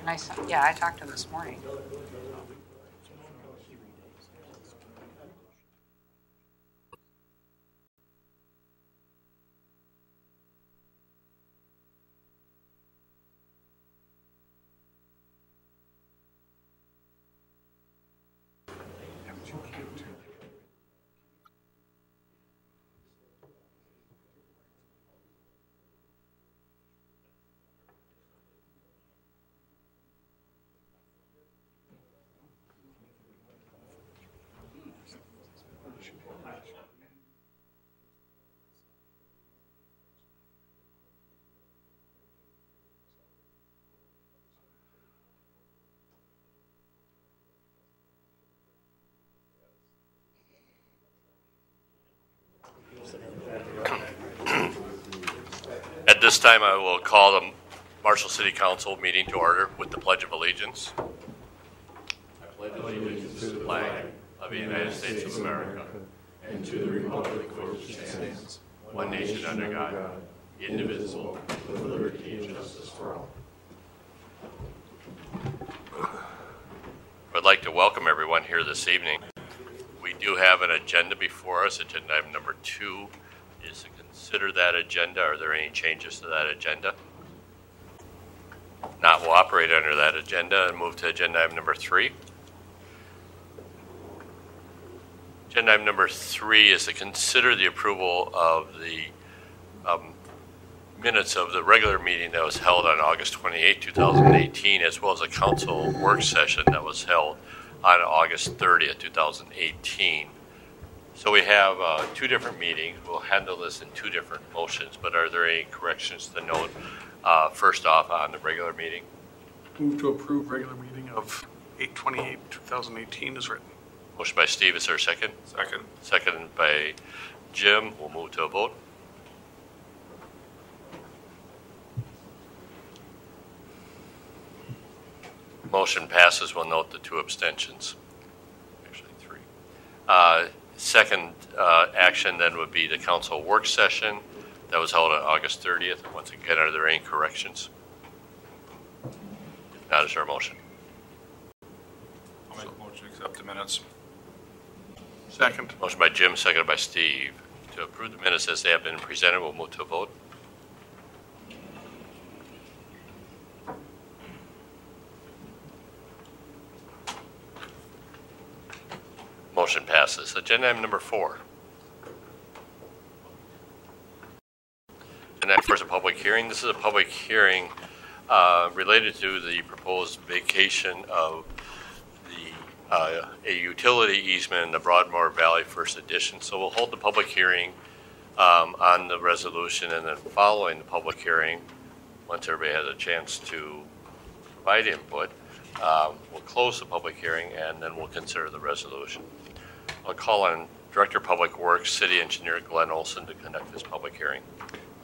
And yeah, I talked to him this morning. At this time, I will call the Marshall City Council meeting to order with the Pledge of Allegiance. I pledge allegiance to the flag of the United States of America and to the republic for which it stands, one nation under God, indivisible, with liberty and justice for all. I'd like to welcome everyone here this evening. We do have an agenda before us. Agenda item number 2 is to consider that agenda. Are there any changes to that agenda? If not, we'll operate under that agenda and move to agenda item number 3. Agenda item number 3 is to consider the approval of the minutes of the regular meeting that was held on August 28, 2018, as well as a council work session that was held on August 30th, 2018. So we have 2 different meetings. We'll handle this in 2 different motions, but are there any corrections to note? First off, on the regular meeting. Move to approve regular meeting of 8/28/2018 is written. Motion by Steve, is there a second? Second. Second by Jim. We'll move to a vote. Motion passes. We'll note the 2 abstentions. Actually 3. Second action then would be the council work session that was held on August 30th. Once again, are there any corrections? If not, is there a motion? I'll make a motion to accept the minutes. Second. Motion by Jim, seconded by Steve. To approve the minutes as they have been presented, we'll move to a vote. Motion passes. Agenda item number 4. And that is a public hearing. This is a public hearing related to the proposed vacation of a utility easement in the Broadmoor Valley First Edition. So we'll hold the public hearing on the resolution, and then following the public hearing, once everybody has a chance to provide input, we'll close the public hearing and then we'll consider the resolution. I'll call on Director of Public Works, City Engineer Glenn Olson, to conduct this public hearing.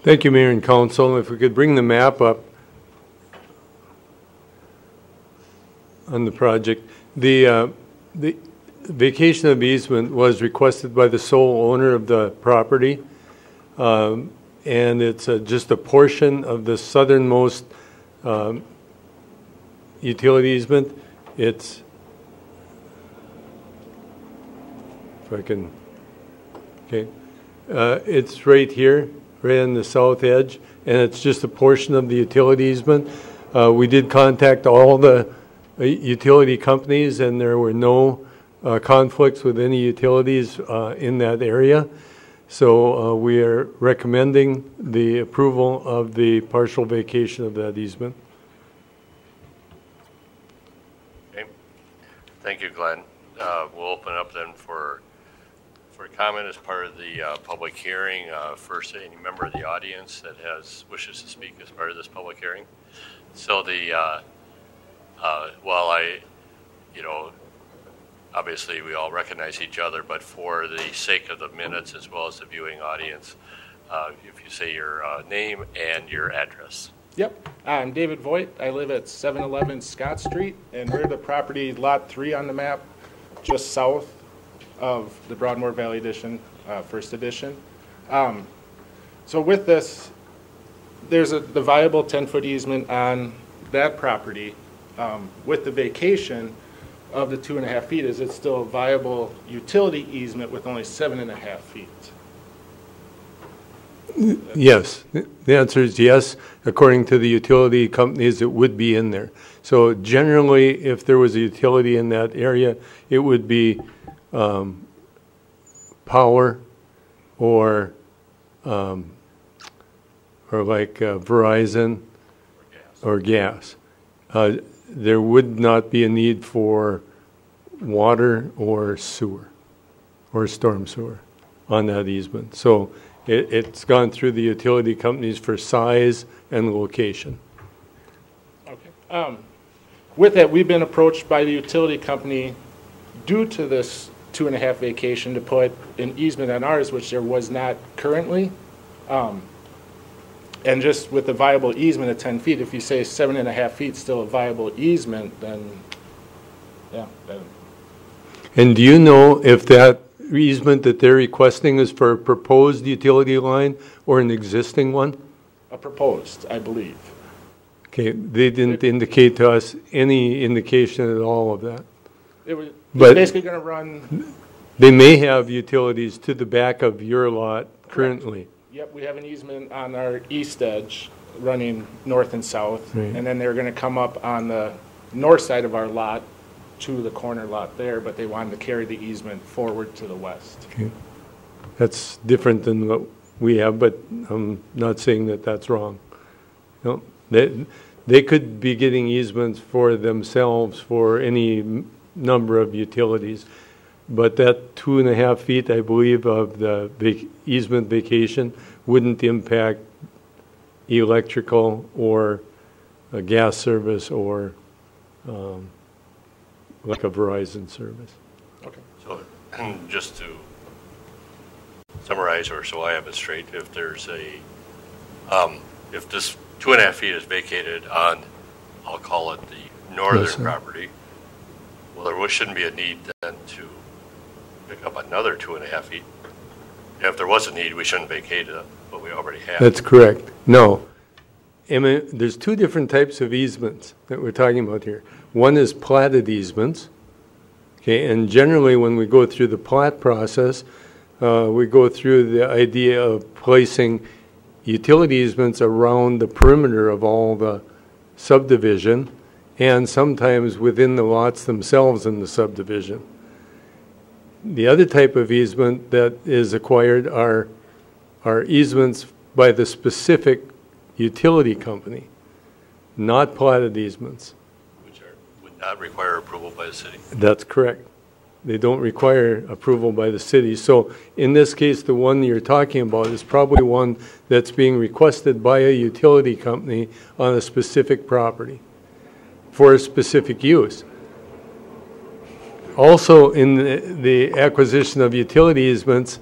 Thank you, Mayor and Council. If we could bring the map up on the project. The vacation of easement was requested by the sole owner of the property, and it's just a portion of the southernmost utility easement. It's, if I can, okay, it's right here, right on the south edge, and it's just a portion of the utility easement. We did contact all the utility companies, and there were no conflicts with any utilities in that area. So we are recommending the approval of the partial vacation of that easement. Okay. Thank you, Glenn. We'll open up then for comment as part of the public hearing. First, any member of the audience that wishes to speak as part of this public hearing. So obviously we all recognize each other, but for the sake of the minutes as well as the viewing audience, if you say your name and your address. Yep, I'm David Voigt. I live at 711 Scott Street, and we're the property lot 3 on the map, just south of the Broadmoor Valley Edition, First Edition. So with this, there's the viable 10-foot easement on that property, with the vacation of the 2.5 feet, is it still a viable utility easement with only 7.5 feet? Yes, the answer is yes. According to the utility companies, it would be in there. So generally, if there was a utility in that area, it would be power or like Verizon or gas. There would not be a need for water or sewer or storm sewer on that easement. So it's gone through the utility companies for size and location. Okay. With that, we've been approached by the utility company due to this 2.5 vacation to put an easement on ours, which there was not currently. And just with the viable easement at 10 feet, if you say 7.5 feet still a viable easement, then yeah. And do you know if that easement that they're requesting is for a proposed utility line or an existing one? A proposed, I believe. Okay, they didn't indicate to us any indication at all of that. It was But- basically going to run. They may have utilities to the back of your lot currently. Yep, we have an easement on our east edge running north and south. Right. And then they're going to come up on the north side of our lot to the corner lot there, but they wanted to carry the easement forward to the west. Okay. That's different than what we have, but I'm not saying that that's wrong. No, they could be getting easements for themselves for any number of utilities. But that 2.5 feet, I believe, of the easement vacation wouldn't impact electrical or a gas service or like a Verizon service. Okay. So just to summarize, or so I have it straight, if there's a, if this 2.5 feet is vacated on, I'll call it the northern Yes, sir. property, well, there shouldn't be a need then to pick up another 2.5 feet. If there was a need, we shouldn't vacate it, but we already have. That's correct. No. There's two different types of easements that we're talking about here. One is platted easements. Okay, and generally when we go through the plat process, we go through the idea of placing utility easements around the perimeter of all the subdivision and sometimes within the lots themselves in the subdivision. The other type of easement that is acquired are easements by the specific utility company, not platted easements. Which would not require approval by the city. That's correct. They don't require approval by the city. So in this case, the one you're talking about is probably one that's being requested by a utility company on a specific property for a specific use. Also, in the acquisition of utility easements,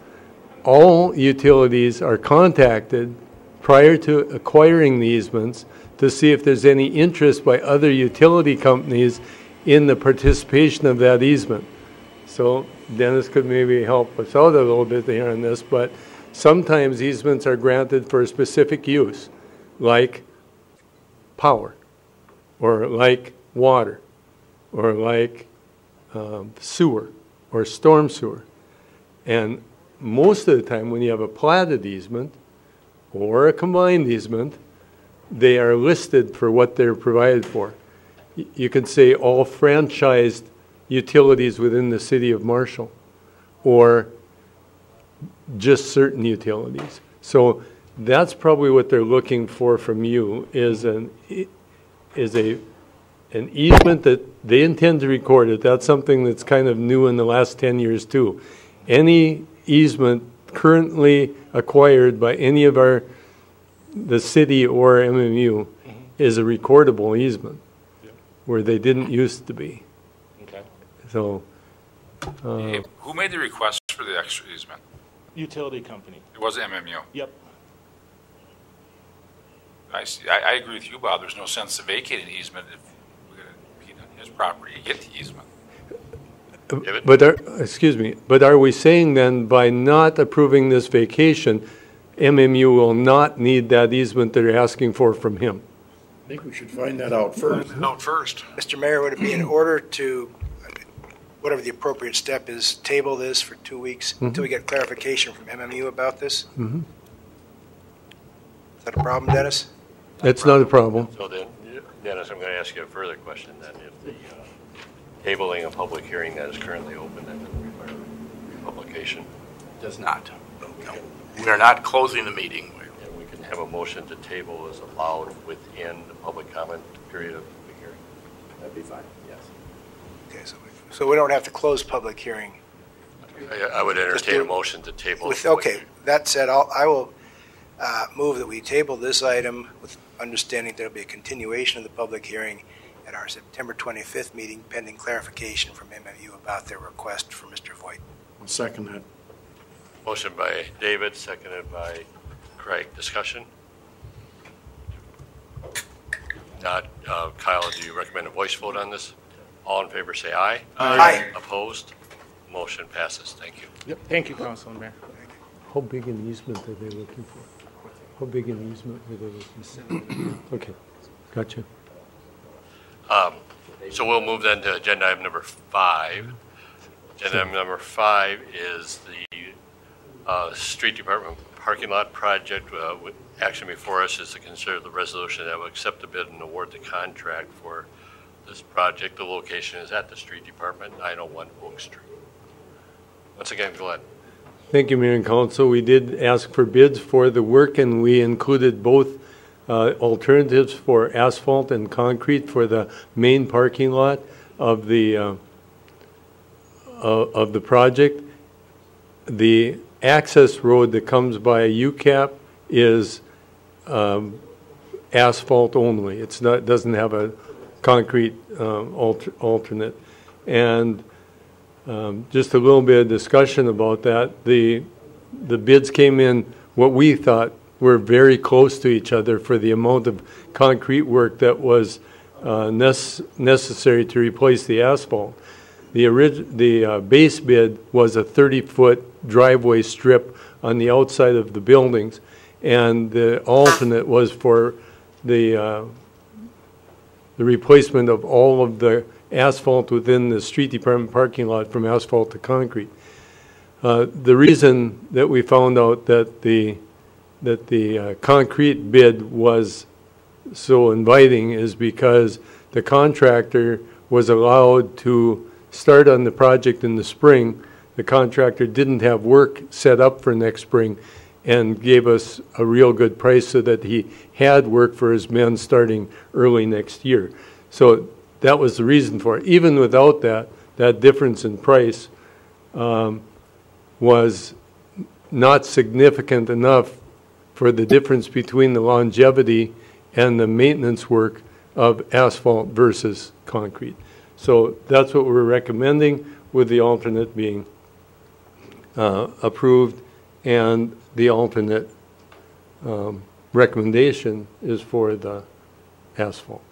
all utilities are contacted prior to acquiring the easements to see if there's any interest by other utility companies in the participation of that easement. So Dennis could maybe help us out a little bit here on this, but sometimes easements are granted for a specific use, like power, or like water, or like sewer, or storm sewer. And most of the time when you have a platted easement or a combined easement, they are listed for what they're provided for. You could say all franchised utilities within the city of Marshall, or just certain utilities. So that's probably what they're looking for from you is an easement that they intend to record it. That's something that's kind of new in the last 10 years too. Any easement currently acquired by any of the city or MMU is a recordable easement, where they didn't used to be. Okay. So Hey, who made the request for the extra easement? Utility company. It was MMU. Yep. I see. I agree with you, Bob. There's no sense to vacate an easement if we're going to compete on his property to get the easement. David? but are we saying then by not approving this vacation, MMU will not need that easement they're asking for from him? think we should find that out first. Mr. Mayor, would it be in order to, whatever the appropriate step is, table this for 2 weeks until we get clarification from MMU about this? Mhm. Is that a problem, Dennis? That's not a problem. So then, Dennis, I'm going to ask you a further question then. If the tabling a public hearing that is currently open, that doesn't require publication, Does not. No. We are not closing the meeting. and we can have a motion to table is allowed within the public comment period of the hearing. That'd be fine, yes. Okay, so we don't have to close public hearing. I would entertain do- a motion to table. With, the public okay, hearing. that said, I will move that we table this item with understanding there'll be a continuation of the public hearing at our September 25th meeting pending clarification from MMU about their request for Mr. Voigt. I'll second that. Motion by David, seconded by Craig. Discussion? Not. Kyle, do you recommend a voice vote on this? All in favor say aye. Aye. Opposed? Motion passes. Thank you. Yep. Thank you, Councilman Mayor. How big an easement are they looking for? How big an easement are they looking for? Okay, gotcha. So we'll move then to agenda item number 5. Agenda item number 5 is the street department parking lot project. Action before us is to consider the resolution that will accept the bid and award the contract for this project. The location is at the street department, 901 Oak Street. Once again, Glenn. Thank you, Mayor and Council. We did ask for bids for the work, and we included both alternatives for asphalt and concrete for the main parking lot of the project. The access road that comes by UCAP is asphalt only. It's not, doesn't have a concrete alternate. And just a little bit of discussion about that. The bids came in what we thought were very close to each other for the amount of concrete work that was necessary to replace the asphalt. The base bid was a 30-foot driveway strip on the outside of the buildings, and the alternate was for the replacement of all of the asphalt within the street department parking lot from asphalt to concrete. The reason that we found out that the concrete bid was so inviting is because the contractor was allowed to start on the project in the spring. The contractor didn't have work set up for next spring and gave us a real good price so that he had work for his men starting early next year. So that was the reason for it. Even without that difference in price was not significant enough for the difference between the longevity and the maintenance work of asphalt versus concrete. So that's what we're recommending, with the alternate being approved, and the alternate recommendation is for the asphalt.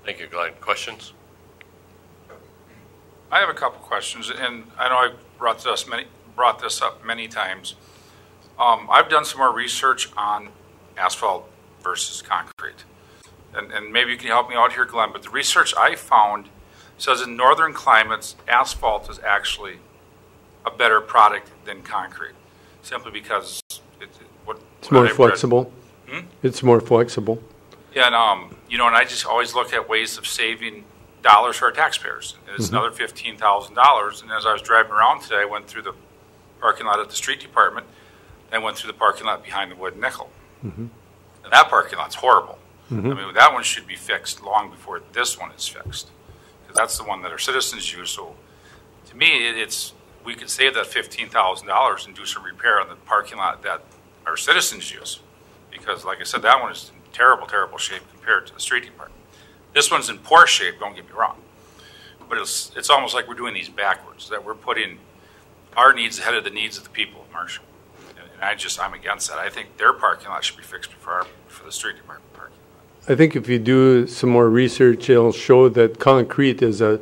Thank you, Glenn. Questions? I have a couple questions, and I know I've brought this up many times. I've done some more research on asphalt versus concrete, and maybe you can help me out here, Glenn. But the research I found says in northern climates, asphalt is actually a better product than concrete, simply because it's more flexible. It's more flexible. Yeah, and and I just always look at ways of saving dollars for our taxpayers. And it's another $15,000. And as I was driving around today, I went through the parking lot at the street department, and went through the parking lot behind the Wood Nickel. And that parking lot's horrible. I mean, that one should be fixed long before this one is fixed, because that's the one that our citizens use. So, to me, we could save that $15,000 and do some repair on the parking lot that our citizens use, because, like I said, that one is in terrible, terrible shape compared to the street department. This one's in poor shape. Don't get me wrong, but it's almost like we're doing these backwards. That we're putting our needs ahead of the needs of the people of Marshall. And I'm against that. I think their parking lot should be fixed for the street department parking lot. I think if you do some more research, it'll show that concrete is a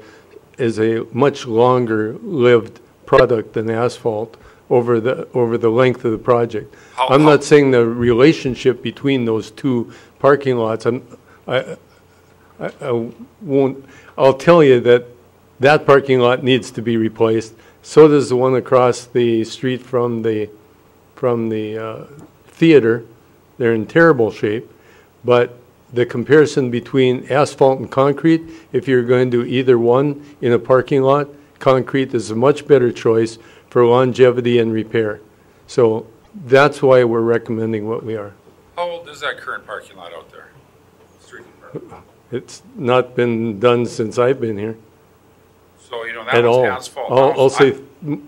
much longer lived product than asphalt over the length of the project. I'm not saying the relationship between those two parking lots. I won't, I'll tell you that that parking lot needs to be replaced. So does the one across the street from the theater. They're in terrible shape. But the comparison between asphalt and concrete, if you're going to do either one in a parking lot, concrete is a much better choice for longevity and repair. So that's why we're recommending what we are. How old is that current parking lot out there? Street department. It's not been done since I've been here So, you know, that at was all. asphalt. I'll say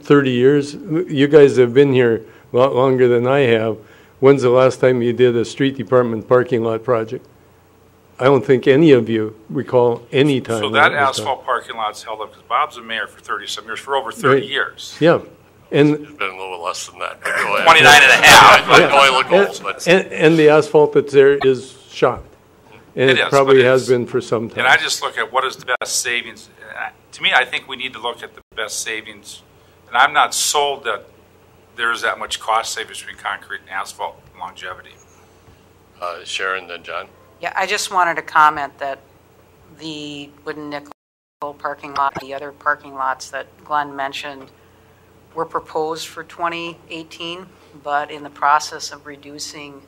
30 years. You guys have been here a lot longer than I have. When's the last time you did a street department parking lot project? I don't think any of you recall any time. So when that it was done. asphalt parking lot's held up, because Bob's the mayor for 30-some years, for over 30 Right. years. Yeah. And It's been a little less than that. But go ahead. 29 and a half. I know I look old, but and the asphalt that's there is shot. And It it is, probably but has it's- been for some time. And I just look at what is the best savings. To me, I think we need to look at the best savings. And I'm not sold that there is that much cost savings between concrete and asphalt longevity. Sharon, then John. Yeah, I just wanted to comment that the Wooden Nickel parking lot, the other parking lots that Glenn mentioned were proposed for 2018, but in the process of reducing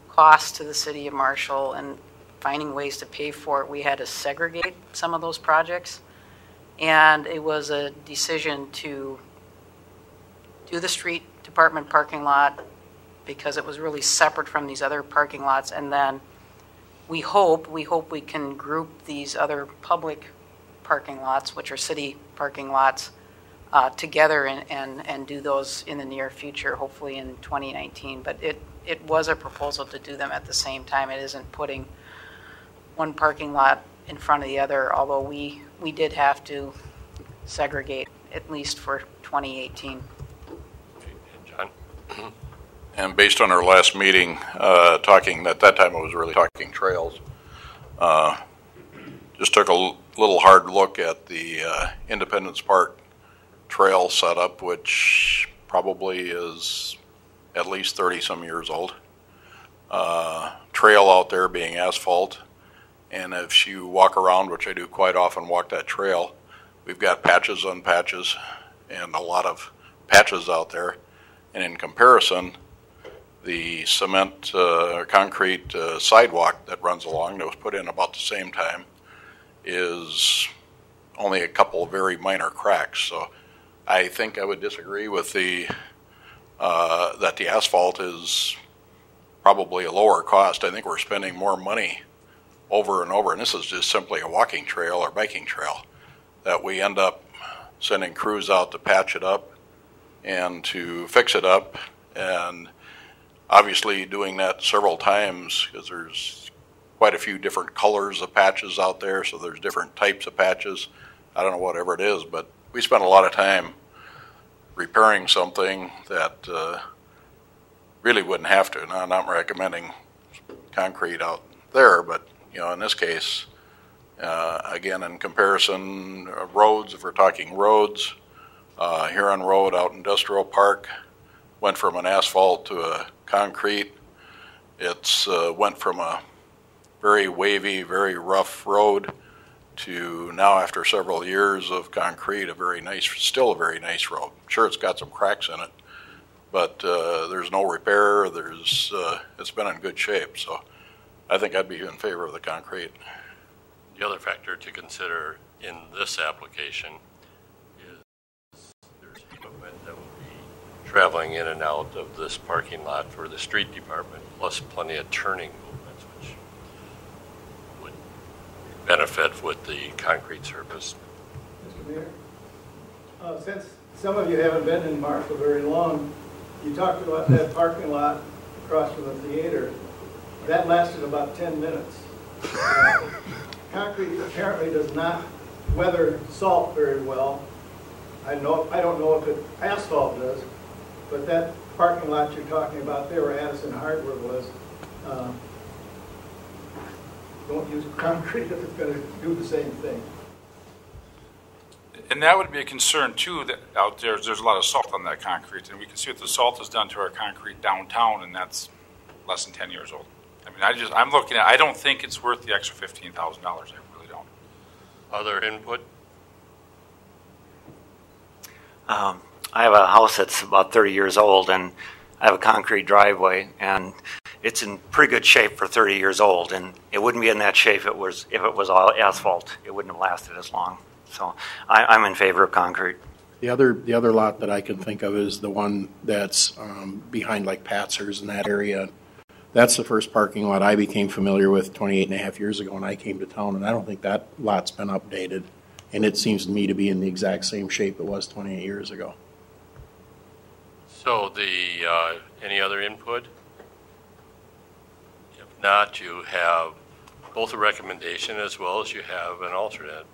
costs to the city of Marshall and finding ways to pay for it, we had to segregate some of those projects. And it was a decision to do the street department parking lot because it was really separate from these other parking lots. And then we hope we can group these other public parking lots, which are city parking lots, together and do those in the near future, hopefully in 2019. But it was a proposal to do them at the same time. It isn't putting one parking lot in front of the other, although we did have to segregate at least for 2018. John. And based on our last meeting, talking, at that time I was really talking trails, just took a little hard look at the Independence Park trail setup, which probably is at least 30-some years old. Trail out there being asphalt, and if you walk around, which I do quite often, walk that trail, we've got patches on patches and a lot of patches out there. And in comparison, the cement concrete sidewalk that runs along that was put in about the same time is only a couple of very minor cracks. So I think I would disagree with the that the asphalt is probably a lower cost. I think we're spending more money over and over, and this is just simply a walking trail or biking trail, that we end up sending crews out to patch it up and to fix it up, and obviously doing that several times because there's quite a few different colors of patches out there, so there's different types of patches. I don't know, whatever it is, but we spend a lot of time repairing something that really wouldn't have to. Now, I'm not recommending concrete out there, but you know, in this case, again, in comparison, roads, if we're talking roads, Huron Road out Industrial Park went from an asphalt to a concrete. It's went from a very wavy, very rough road to now, after several years of concrete, a very nice, still a very nice road. Sure, it's got some cracks in it, but there's no repair. It's been in good shape, so I think I'd be in favor of the concrete. The other factor to consider in this application is there's equipment that will be traveling in and out of this parking lot for the street department, plus plenty of turning movements, which would benefit with the concrete surface. Mr. Mayor, since some of you haven't been in Marshall very long, you talked about that parking lot across from the theater. That lasted about 10 minutes. Concrete apparently does not weather salt very well. I don't know if asphalt does, but that parking lot you're talking about there where Addison Hardware was, don't use concrete if it's going to do the same thing. And that would be a concern too, that out there's a lot of salt on that concrete, and we can see what the salt has done to our concrete downtown, and that's less than 10 years old. I mean, I'm looking at, I don't think it's worth the extra $15,000. I really don't. Other input? I have a house that's about 30 years old, and I have a concrete driveway, and it's in pretty good shape for 30 years old, and it wouldn't be in that shape if it was all asphalt. It wouldn't have lasted as long. So I'm in favor of concrete. The other lot that I can think of is the one that's behind like Patzer's in that area. That's the first parking lot I became familiar with 28 and a half years ago when I came to town, and I don't think that lot's been updated. And it seems to me to be in the exact same shape it was 28 years ago. So any other input? If not, you have both a recommendation as well as you have an alternate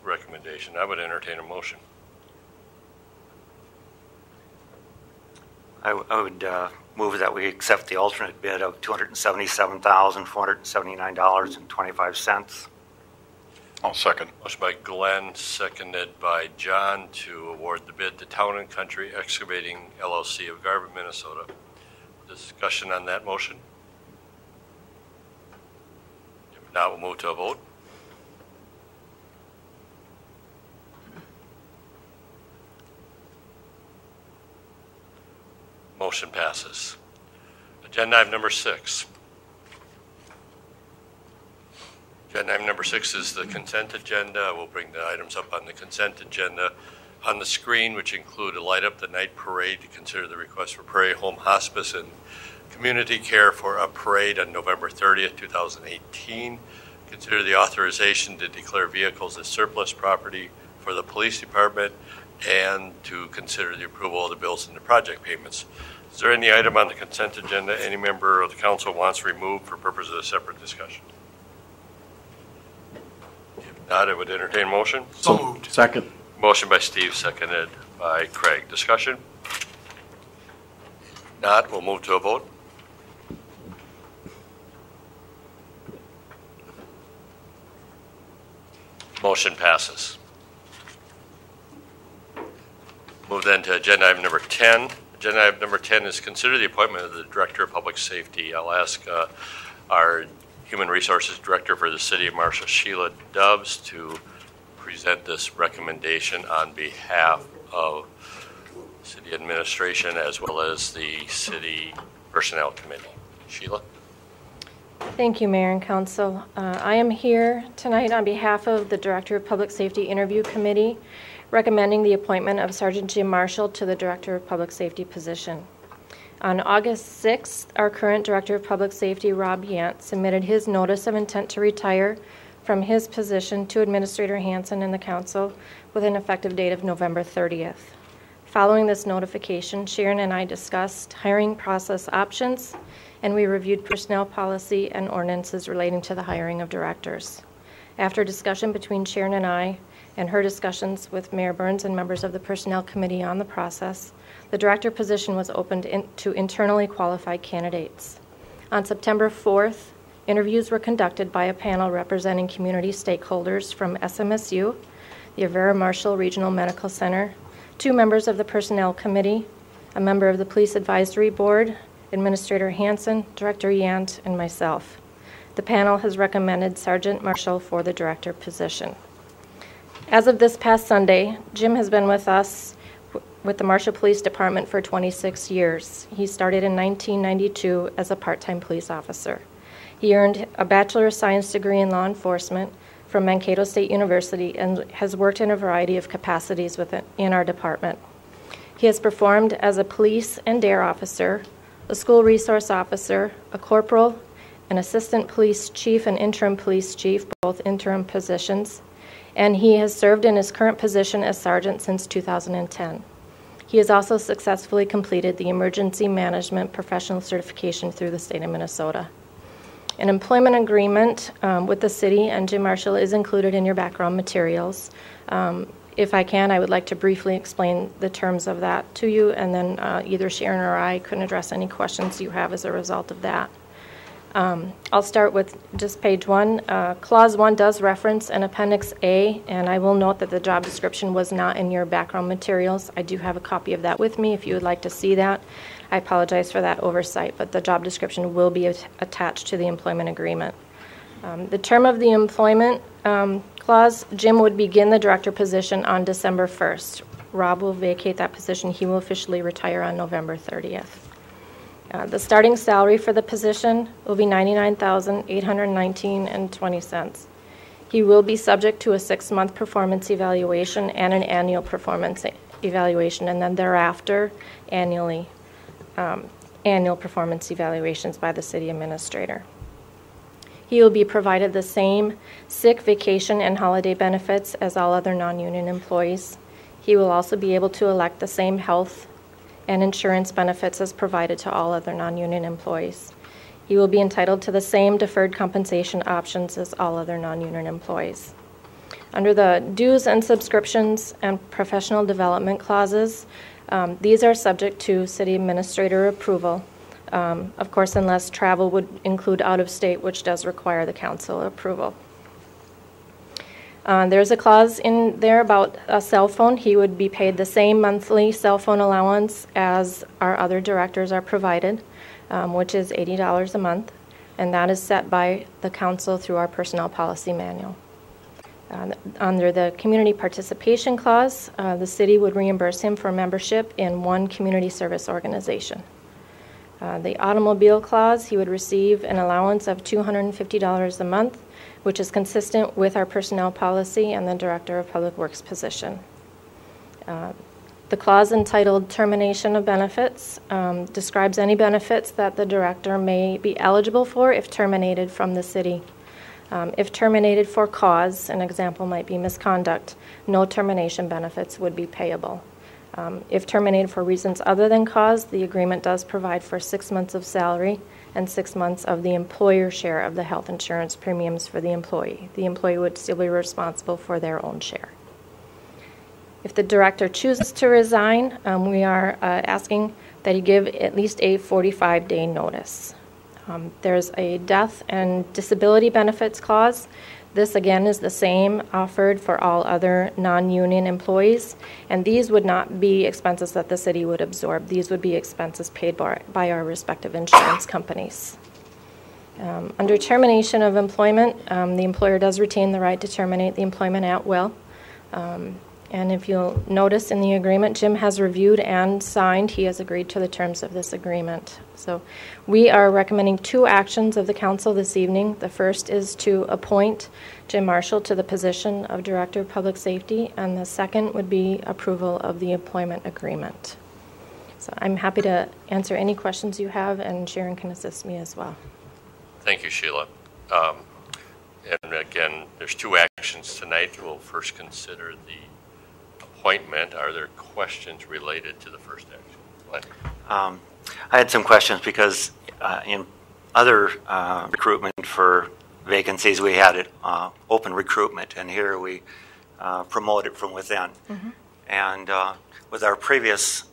recommendation. I would entertain a motion. I would move that we accept the alternate bid of $277,479.25. I'll second. Motion by Glenn, seconded by John to award the bid to Town and Country Excavating LLC of Garber, Minnesota. Discussion on that motion? If not, we'll move to a vote. Motion passes. Agenda item number 6. Agenda item number 6 is the consent agenda. We'll bring the items up on the consent agenda on the screen, which include a Light Up the Night parade to consider the request for Prairie Home Hospice and Community Care for a parade on November 30th, 2018. Consider the authorization to declare vehicles as surplus property for the police department, and to consider the approval of the bills and the project payments. Is there any item on the consent agenda any member of the council wants removed for purpose of a separate discussion? If not, I would entertain a motion. So moved. Second. Motion by Steve, seconded by Craig. Discussion? If not, we'll move to a vote. Motion passes. Move then to agenda item number 10. Agenda item number 10 is consider the appointment of the Director of Public Safety. I'll ask our Human Resources Director for the City of Marshall, Sheila Dubs, to present this recommendation on behalf of City Administration as well as the City Personnel Committee. Sheila? Thank you, Mayor and Council. I am here tonight on behalf of the Director of Public Safety Interview Committee, recommending the appointment of Sergeant Jim Marshall to the Director of Public Safety position. On August 6th, our current Director of Public Safety, Rob Yant, submitted his notice of intent to retire from his position to Administrator Hansen and the Council with an effective date of November 30th. Following this notification, Sharon and I discussed hiring process options, and we reviewed personnel policy and ordinances relating to the hiring of directors. After discussion between Sharon and I, and her discussions with Mayor Burns and members of the Personnel Committee on the process, the director position was opened to internally qualified candidates. On September 4th, interviews were conducted by a panel representing community stakeholders from SMSU, the Avera Marshall Regional Medical Center, 2 members of the Personnel Committee, a member of the Police Advisory Board, Administrator Hansen, Director Yant, and myself. The panel has recommended Sergeant Marshall for the director position. As of this past Sunday, Jim has been with us with the Marshall Police Department for 26 years. He started in 1992 as a part-time police officer. He earned a Bachelor of Science degree in law enforcement from Mankato State University and has worked in a variety of capacities in our department. He has performed as a police and dare officer, a school resource officer, a corporal, an assistant police chief and interim police chief, both interim positions, and he has served in his current position as sergeant since 2010. He has also successfully completed the Emergency Management Professional Certification through the state of Minnesota. An employment agreement with the city and Jim Marshall is included in your background materials. If I can, I would like to briefly explain the terms of that to you, and then either Sharon or I can address any questions you have as a result of that. I'll start with just page 1. Clause 1 does reference an Appendix A, and I will note that the job description was not in your background materials. I do have a copy of that with me if you would like to see that. I apologize for that oversight, but the job description will be attached to the employment agreement. The term of the employment clause, Jim would begin the director position on December 1st. Rob will vacate that position. He will officially retire on November 30th. The starting salary for the position will be $99,819.20. He will be subject to a 6-month performance evaluation and an annual performance evaluation, and then thereafter annual performance evaluations by the city administrator. He will be provided the same sick, vacation, and holiday benefits as all other non-union employees. He will also be able to elect the same health and insurance benefits as provided to all other non-union employees. He will be entitled to the same deferred compensation options as all other non-union employees. Under the dues and subscriptions and professional development clauses, these are subject to city administrator approval, of course, unless travel would include out of state, which does require the council approval. There's a clause in there about a cell phone. He would be paid the same monthly cell phone allowance as our other directors are provided, which is $80 a month, and that is set by the council through our personnel policy manual. Under the community participation clause, the city would reimburse him for membership in one community service organization. The automobile clause, he would receive an allowance of $250 a month, which is consistent with our personnel policy and the Director of Public Works position. The clause entitled Termination of Benefits describes any benefits that the director may be eligible for if terminated from the city. If terminated for cause, an example might be misconduct, no termination benefits would be payable. If terminated for reasons other than cause, the agreement does provide for 6 months of salary and 6 months of the employer share of the health insurance premiums for the employee. The employee would still be responsible for their own share. If the director chooses to resign, we are asking that he give at least a 45-day notice. There's a death and disability benefits clause. This, again, is the same offered for all other non-union employees, and these would not be expenses that the city would absorb. These would be expenses paid by our respective insurance companies. Under termination of employment, the employer does retain the right to terminate the employment at will. And if you'll notice in the agreement, Jim has reviewed and signed. He has agreed to the terms of this agreement. So we are recommending 2 actions of the council this evening. The first is to appoint Jim Marshall to the position of Director of Public Safety, and the second would be approval of the employment agreement. So I'm happy to answer any questions you have, and Sharon can assist me as well. Thank you, Sheila. And again, there's 2 actions tonight. We'll first consider the appointment. Are there questions related to the first action? I had some questions because in other recruitment for vacancies, we had open recruitment, and here we promote it from within. Mm-hmm. And with our previous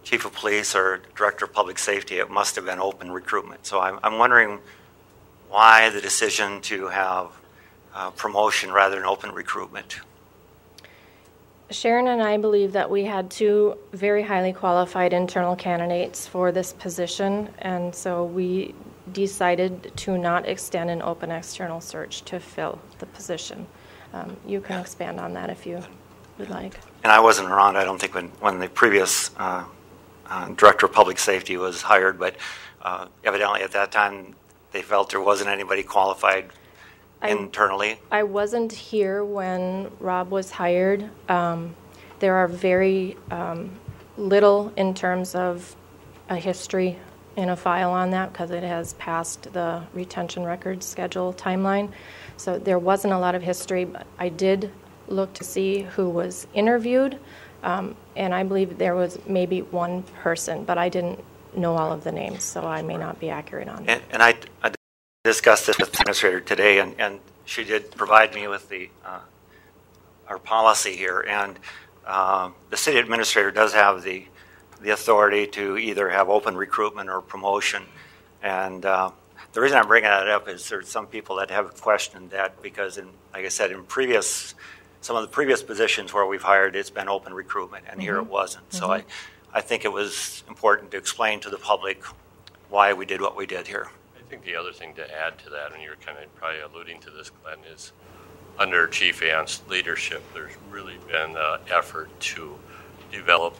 chief of police or director of public safety, it must have been open recruitment. So I'm wondering why the decision to have promotion rather than open recruitment. Sharon and I believe that we had 2 very highly qualified internal candidates for this position, and so we decided to not extend an open external search to fill the position. You can expand on that if you would like. And I wasn't around, I don't think, when the previous director of public safety was hired, but evidently at that time they felt there wasn't anybody qualified internally. I wasn't here when Rob was hired. There are very little in terms of a history in a file on that because it has passed the retention records schedule timeline. So there wasn't a lot of history, but I did look to see who was interviewed, and I believe there was maybe 1 person, but I didn't know all of the names, so I may not be accurate on that. And I discussed this with the administrator today, and she did provide me with our policy here. And the city administrator does have the authority to either have open recruitment or promotion. And the reason I'm bringing that up is there's some people that have questioned that because, like I said, in some of the previous positions where we've hired, it's been open recruitment, and here it wasn't. So I think it was important to explain to the public why we did what we did here. I think the other thing to add to that, and you're kind of probably alluding to this, Glenn, is under Chief Ant's leadership, there's really been an effort to develop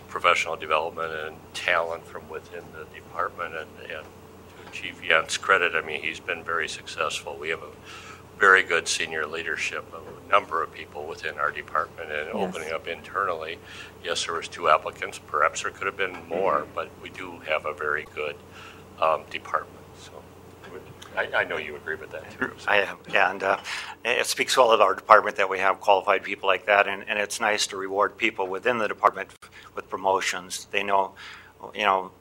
professional development and talent from within the department. And to Chief Ant's credit, I mean, he's been very successful. We have a very good senior leadership of a number of people within our department, and opening up internally. Yes, there was 2 applicants. Perhaps there could have been more, but we do have a very good department. So I know you agree with that too. So. I am, and it speaks well of our department that we have qualified people like that, and it's nice to reward people within the department with promotions. They know,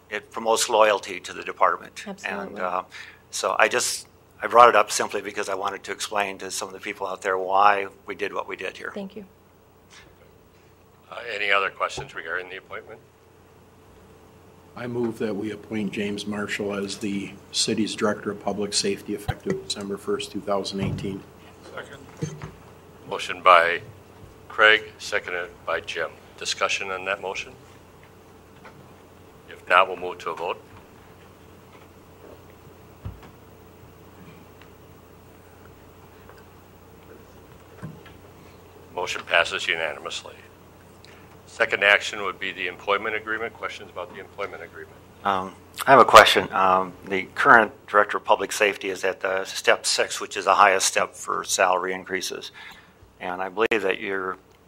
it promotes loyalty to the department. Absolutely. And so I brought it up simply because I wanted to explain to some of the people out there why we did what we did here. Thank you. Any other questions regarding the appointment? I move that we appoint James Marshall as the city's Director of Public Safety effective December 1st, 2018. Second. Motion by Craig, seconded by Jim. Discussion on that motion? If not, we'll move to a vote. Motion passes unanimously. Second action would be the employment agreement. Questions about the employment agreement? I have a question. The current Director of Public Safety is at step 6, which is the highest step for salary increases. And I believe that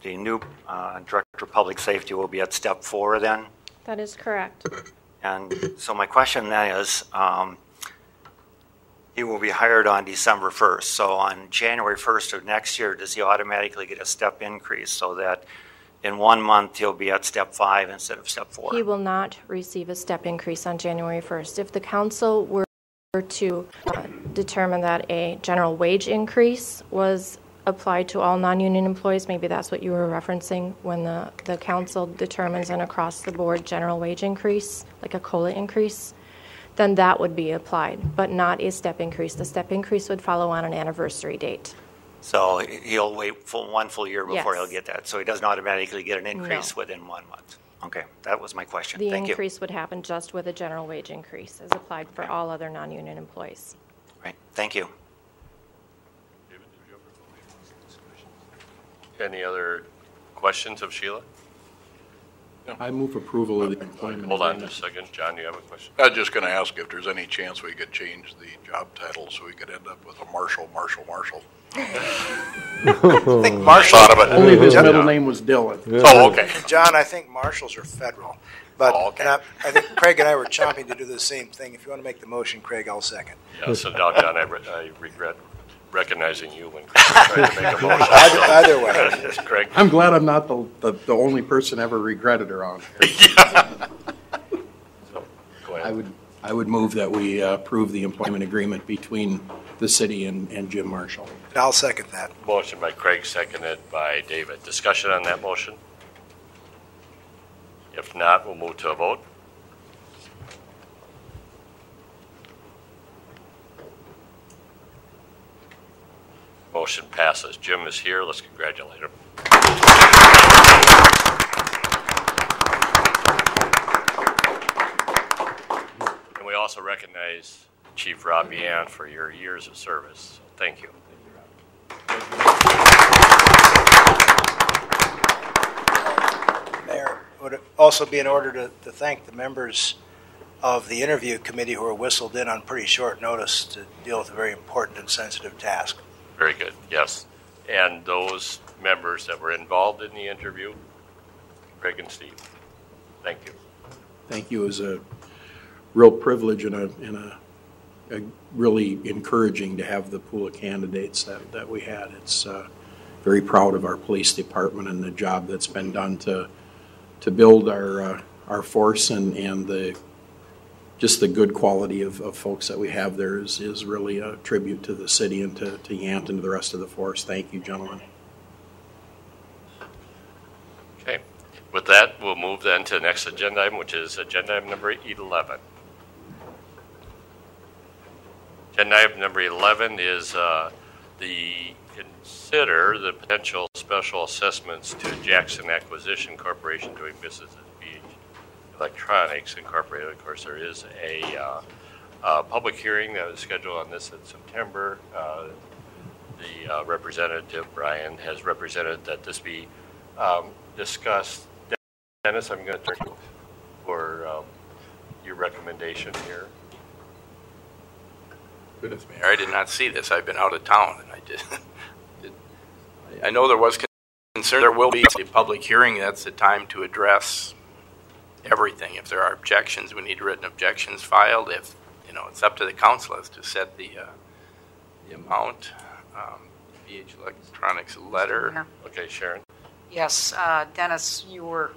the new Director of Public Safety will be at step 4 then? That is correct. And so my question then is, he will be hired on December 1st. So on January 1st of next year, does he automatically get a step increase so that in 1 month he'll be at step 5 instead of step 4? He will not receive a step increase on January 1st. If the council were to determine that a general wage increase was applied to all non-union employees, maybe that's what you were referencing when the council determines an across-the-board general wage increase, like a COLA increase, then that would be applied, but not a step increase. The step increase would follow on an anniversary date. So he'll wait one full year before Yes. he'll get that. So he doesn't automatically get an increase No. within 1 month. Okay, that was my question. The Thank you. increase would happen just with a general wage increase as applied for all other non-union employees. Right, thank you. Any other questions of Sheila? I move approval of the employment Hold on agreement. just a second. John, you have a question? I was just going to ask if there's any chance we could change the job title so we could end up with a Marshall. I think Marshall, Thought of it. Only his middle name was Dylan. Oh, okay. John, I think marshals are federal. But Oh, okay. and I think Craig and I were chomping to do the same thing. If you want to make the motion, Craig, I'll second. Yeah, so now, John, I regret recognizing you when Craig was trying to make a motion. Either way. Craig? I'm glad I'm not the only person ever regretted around here. So, go I ahead. would move that we approve the employment agreement between the city and Jim Marshall. And I'll second that. Motion by Craig, seconded by David. Discussion on that motion? If not, we'll move to a vote. Motion passes. Jim is here. Let's congratulate him. And we also recognize Chief Rob Yan for your years of service. Thank you. Mayor, it would also be in order to thank the members of the interview committee who were whistled in on pretty short notice to deal with a very important and sensitive task. Very good, yes. And those members that were involved in the interview, Craig and Steve, thank you. Thank you. It was a real privilege and a really encouraging to have the pool of candidates that we had. It's very proud of our police department and the job that's been done to build our force and just the good quality of folks that we have there is really a tribute to the city and to Yant and to the rest of the force. Thank you, gentlemen. Okay, with that, we'll move then to the next agenda item, which is agenda item number 11. Agenda item number 11 is consider the potential special assessments to Jackson Acquisition Corporation doing business as BH Electronics Incorporated. Of course, there is a public hearing that was scheduled on this in September. The representative, Brian, has represented that this be discussed. Dennis, I'm going to turn to you for your recommendation here. Goodness, Mayor, I did not see this. I've been out of town, and I know there was concern. There will be a public hearing. That's the time to address everything. If there are objections, we need written objections filed. If it's up to the council as to set the amount. BH Electronics letter. Okay, Sharon. Yes, Dennis, you were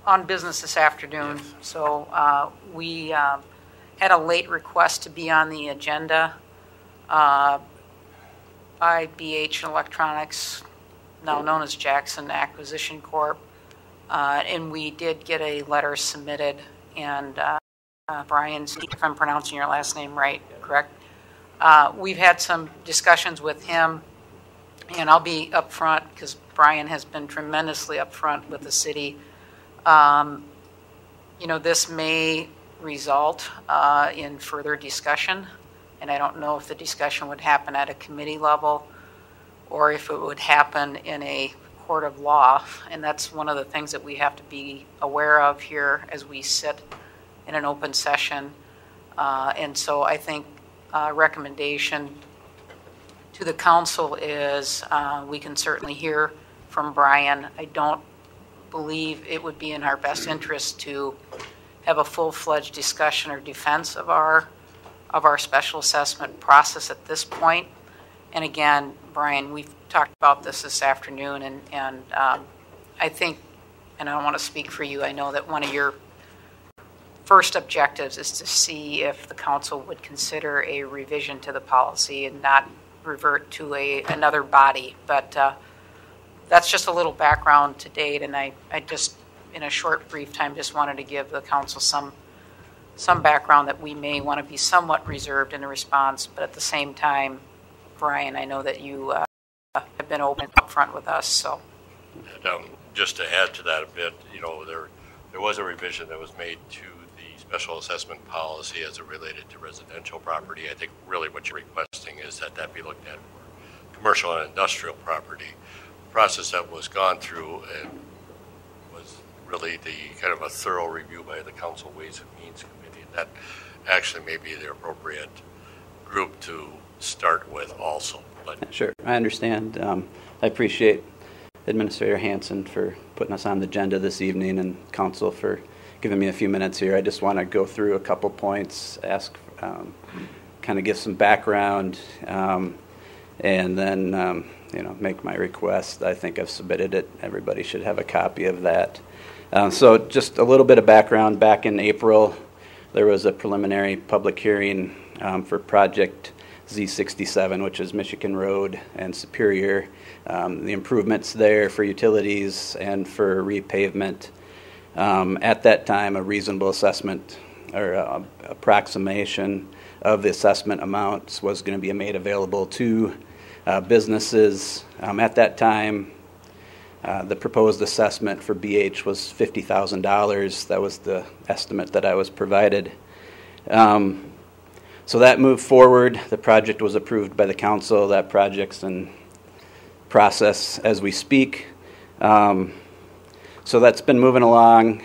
on business this afternoon, yes. So we had a late request to be on the agenda by BH Electronics, now known as Jackson Acquisition Corp. And we did get a letter submitted, and Brian, if I'm pronouncing your last name right, correct? We've had some discussions with him, and I'll be upfront because Brian has been tremendously upfront with the city. This may result in further discussion, and I don't know if the discussion would happen at a committee level or if it would happen in a court of law, and that's one of the things that we have to be aware of here as we sit in an open session. And so I think recommendation to the council is we can certainly hear from Brian. I don't believe it would be in our best interest to have a full-fledged discussion or defense of our special assessment process at this point. And again, Brian, we've talked about this afternoon, and I think, and I don't want to speak for you, I know that one of your first objectives is to see if the council would consider a revision to the policy and not revert to another body. But that's just a little background to date, and I just, in a short, brief time, just wanted to give the council some background that we may want to be somewhat reserved in the response, but at the same time, Brian, I know that you have been open up front with us. So, and, just to add to that a bit, there was a revision that was made to the special assessment policy as it related to residential property. I think really what you're requesting is that be looked at for commercial and industrial property. The process that was gone through and was really the kind of a thorough review by the Council Ways and Means Committee. That actually may be the appropriate group to start with also. But sure, I understand. I appreciate Administrator Hansen for putting us on the agenda this evening and Council for giving me a few minutes here. I just want to go through a couple points, ask, kind of give some background, and then make my request. I think I've submitted it. Everybody should have a copy of that. So just a little bit of background. Back in April, there was a preliminary public hearing for Project Z67, which is Michigan Road and Superior. The improvements there for utilities and for repavement. At that time, a reasonable assessment or approximation of the assessment amounts was going to be made available to businesses. At that time, the proposed assessment for BH was $50,000. That was the estimate that I was provided. So that moved forward. The project was approved by the council. That project's in process as we speak. So that's been moving along.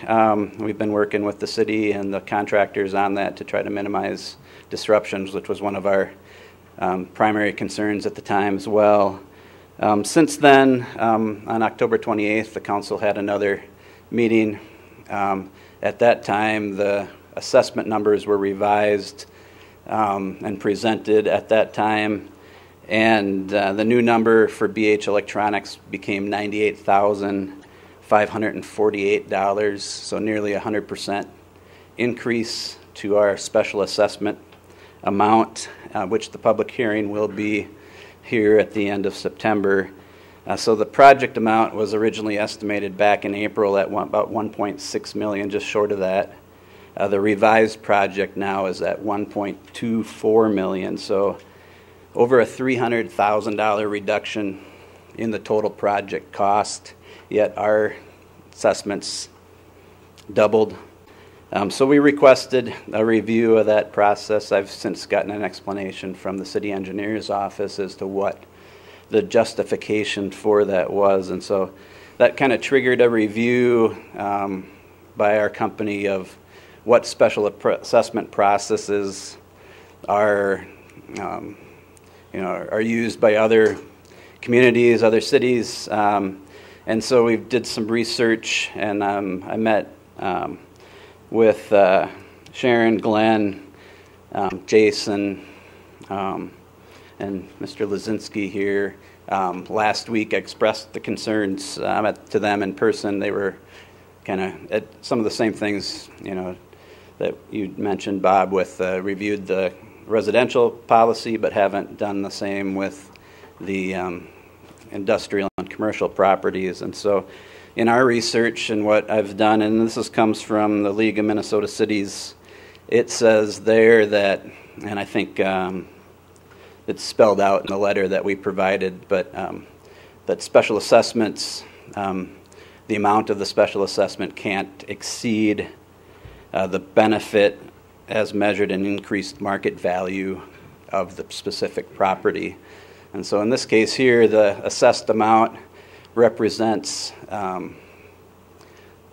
We've been working with the city and the contractors on that to try to minimize disruptions, which was one of our primary concerns at the time as well. Since then, on October 28th, the council had another meeting. At that time, the assessment numbers were revised and presented at that time, and the new number for BH Electronics became $98,548, so nearly 100% increase to our special assessment amount, which the public hearing will be here at the end of September. So the project amount was originally estimated back in April at about $1.6 million, just short of that. The revised project now is at $1.24 million, so over a $300,000 reduction in the total project cost, yet our assessments doubled. So we requested a review of that process. I've since gotten an explanation from the city engineer's office as to what the justification for that was, and so that kind of triggered a review by our company of what special assessment processes are are used by other communities, other cities, and so we did some research, and I met with Sharon, Glenn, Jason, and Mr. Lazinski here. Last week I expressed the concerns to them in person. They were kind of at some of the same things, that you mentioned, Bob, with reviewed the residential policy, but haven't done the same with the industrial and commercial properties. And so in our research and what I've done, and this comes from the League of Minnesota Cities, it says there that, and I think it's spelled out in the letter that we provided, but that special assessments, the amount of the special assessment can't exceed the benefit as measured in increased market value of the specific property. And so in this case here, the assessed amount represents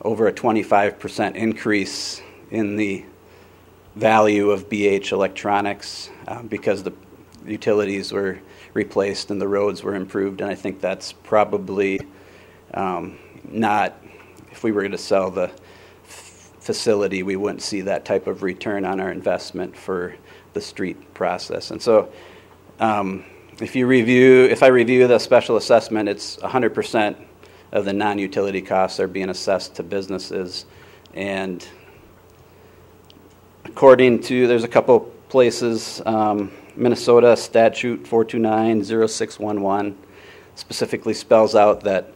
over a 25% increase in the value of BH Electronics because the utilities were replaced and the roads were improved. And I think that's probably not, if we were going to sell the facility, we wouldn't see that type of return on our investment for the street process. And so if I review the special assessment, it's 100% of the non-utility costs are being assessed to businesses. And according to, there's a couple places, Minnesota statute 429-0611 specifically spells out that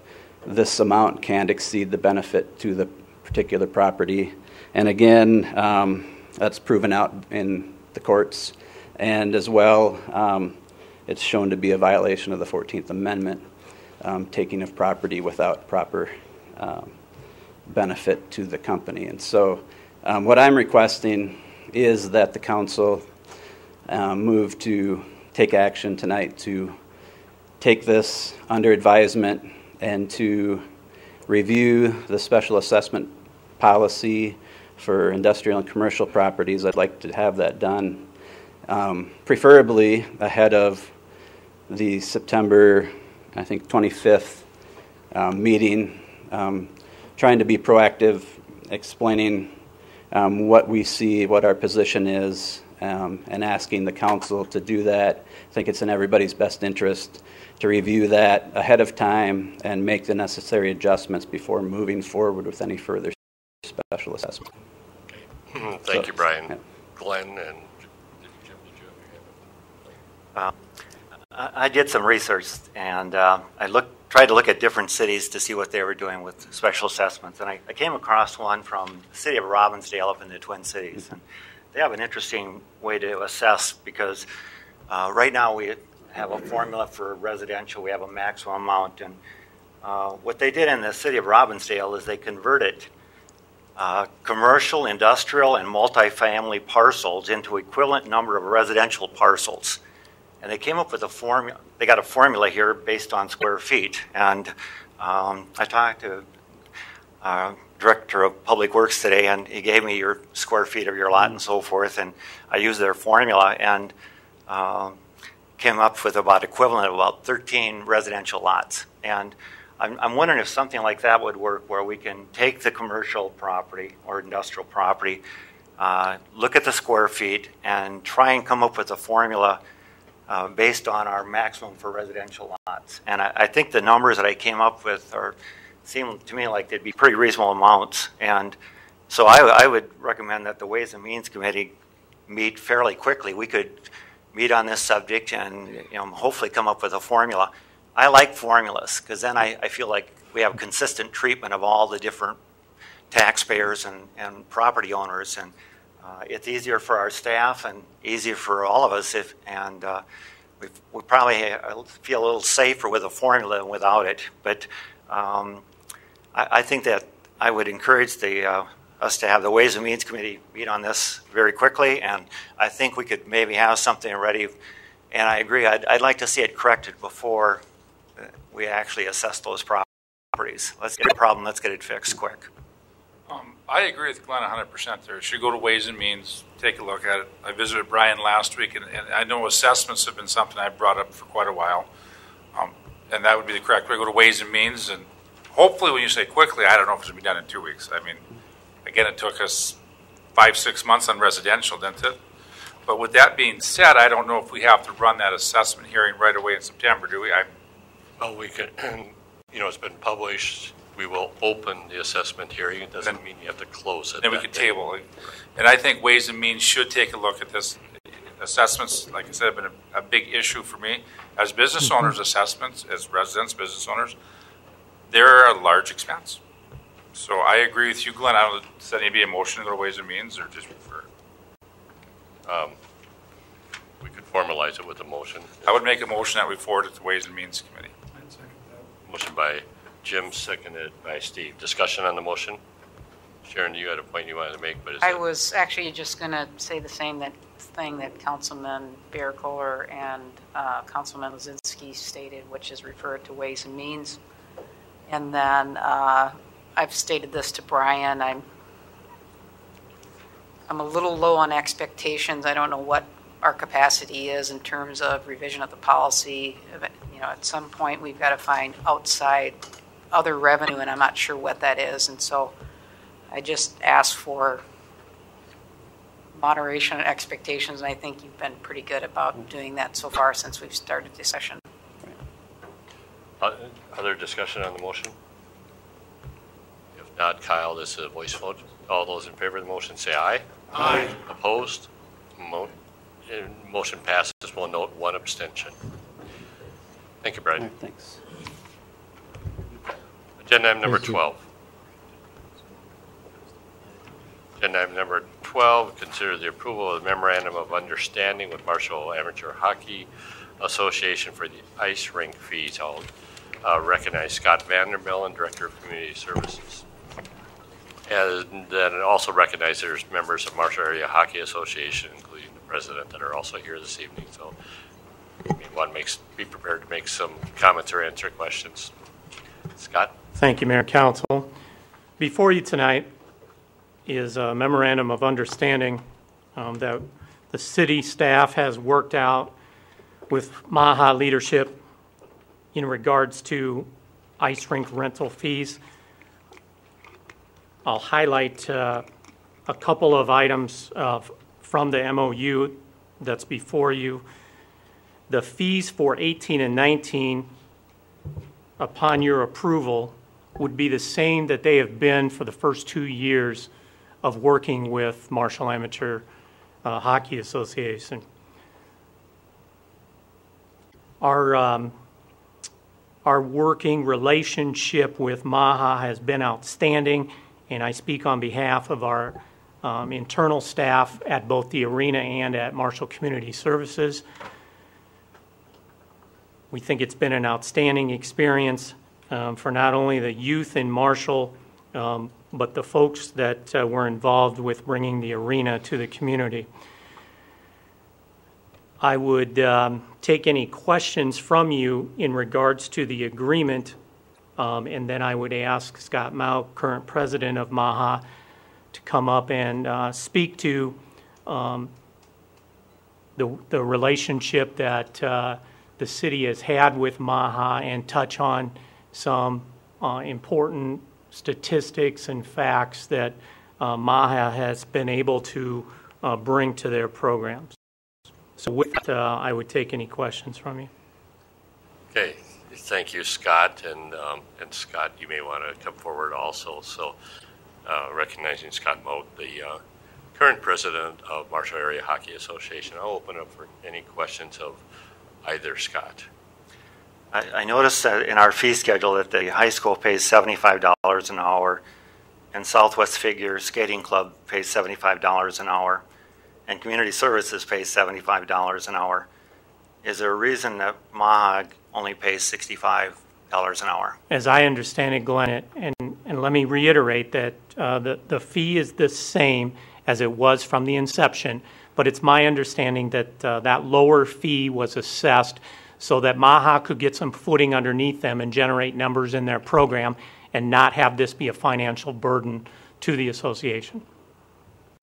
this amount can't exceed the benefit to the particular property. And again, that's proven out in the courts. And as well, it's shown to be a violation of the 14th Amendment, taking of property without proper benefit to the company. And so what I'm requesting is that the council move to take action tonight to take this under advisement and to review the special assessment policy for industrial and commercial properties. I'd like to have that done preferably ahead of the September, I think, 25th meeting, trying to be proactive, explaining what we see, what our position is, and asking the council to do that. I think it's in everybody's best interest to review that ahead of time and make the necessary adjustments before moving forward with any further special assessment. Thank you, Brian. Yeah. Glenn and Jim, did you have I did some research, and I tried to look at different cities to see what they were doing with special assessments. And I came across one from the city of Robbinsdale up in the Twin Cities. And they have an interesting way to assess because right now we have a formula for residential. We have a maximum amount. And what they did in the city of Robbinsdale is they converted commercial, industrial, and multifamily parcels into equivalent number of residential parcels. And they came up with a formula. They got a formula here based on square feet. And I talked to Director of Public Works today, and he gave me your square feet of your lot and so forth. And I used their formula and came up with about equivalent of about 13 residential lots. And I'm wondering if something like that would work, where we can take the commercial property or industrial property, look at the square feet, and try and come up with a formula based on our maximum for residential lots. And I think the numbers that I came up with seem to me like they'd be pretty reasonable amounts. And so I would recommend that the Ways and Means Committee meet fairly quickly. We could meet on this subject and hopefully come up with a formula. I like formulas because then I feel like we have consistent treatment of all the different taxpayers and property owners. And it's easier for our staff and easier for all of us we probably feel a little safer with a formula than without it. But I think that I would encourage us to have the Ways and Means Committee meet on this very quickly, and I think we could maybe have something ready. And I agree, I'd like to see it corrected before we actually assess those properties. Let's get a problem, let's get it fixed quick. I agree with Glenn 100% there. It should go to Ways and Means, take a look at it. I visited Brian last week, and I know assessments have been something I've brought up for quite a while. And that would be the correct way to go to Ways and Means. And hopefully when you say quickly, I don't know if it's going to be done in 2 weeks. I mean, again, it took us 5-6 months on residential, didn't it? But with that being said, I don't know if we have to run that assessment hearing right away in September, do we? Well, we could, it's been published. We will open the assessment hearing. It doesn't mean you have to close it. Then we could table it. And I think Ways and Means should take a look at this. Assessments, like I said, have been a big issue for me. As business owners, assessments, as residents, business owners, they're a large expense. So I agree with you, Glenn. I don't know, does that need to be a motion to go to Ways and Means or just refer? We could formalize it with a motion. I would make a motion that we forward it to Ways and Means Committee. I'd second that. Motion by Jim, seconded by Steve. Discussion on the motion? Sharon, you had a point you wanted to make, but I was actually just going to say the same thing that Councilman Bear-Kohler and Councilman Lozinski stated, which is referred to Ways and Means. And then I've stated this to Brian. I'm a little low on expectations. I don't know what our capacity is in terms of revision of the policy. At some point we've got to find outside other revenue, and I'm not sure what that is. And so I just asked for moderation and expectations, and I think you've been pretty good about doing that so far since we've started this session. Other discussion on the motion? If not, Kyle, this is a voice vote. All those in favor of the motion say aye. Aye. Opposed? Motion passes. We'll note one abstention. Thank you, Brian. Right, thanks. Agenda item number 12. Agenda item number 12, consider the approval of the Memorandum of Understanding with Marshall Amateur Hockey Association for the ice rink fees. I'll recognize Scott Vanderbilt, Director of Community Services. And then also recognize there's members of Marshall Area Hockey Association, including the president, that are also here this evening. So be prepared to make some comments or answer questions. Scott? Thank you, Mayor and Council. Before you tonight is a memorandum of understanding that the city staff has worked out with MAHA leadership in regards to ice rink rental fees. I'll highlight a couple of items from the MOU that's before you. The fees for 18 and 19, upon your approval, would be the same that they have been for the first 2 years of working with Marshall Amateur Hockey Association. Our working relationship with MAHA has been outstanding, and I speak on behalf of our internal staff at both the arena and at Marshall Community Services. We think it's been an outstanding experience for not only the youth in Marshall, but the folks that were involved with bringing the arena to the community. I would take any questions from you in regards to the agreement, and then I would ask Scott Mao, current president of MAHA, to come up and speak to the relationship that the city has had with MAHA and touch on some important statistics and facts that MAHA has been able to bring to their programs. So with that, I would take any questions from you. Okay, thank you, Scott. And Scott, you may want to come forward also. So recognizing Scott Moat, the current president of Marshall Area Hockey Association, I'll open up for any questions of either Scott. I noticed that in our fee schedule that the high school pays $75 an hour and Southwest Figure Skating Club pays $75 an hour, and Community Services pays $75 an hour. Is there a reason that MAHA only pays $65 an hour? As I understand it, Glenn, and let me reiterate that the fee is the same as it was from the inception, but it's my understanding that that lower fee was assessed so that MAHA could get some footing underneath them and generate numbers in their program and not have this be a financial burden to the association.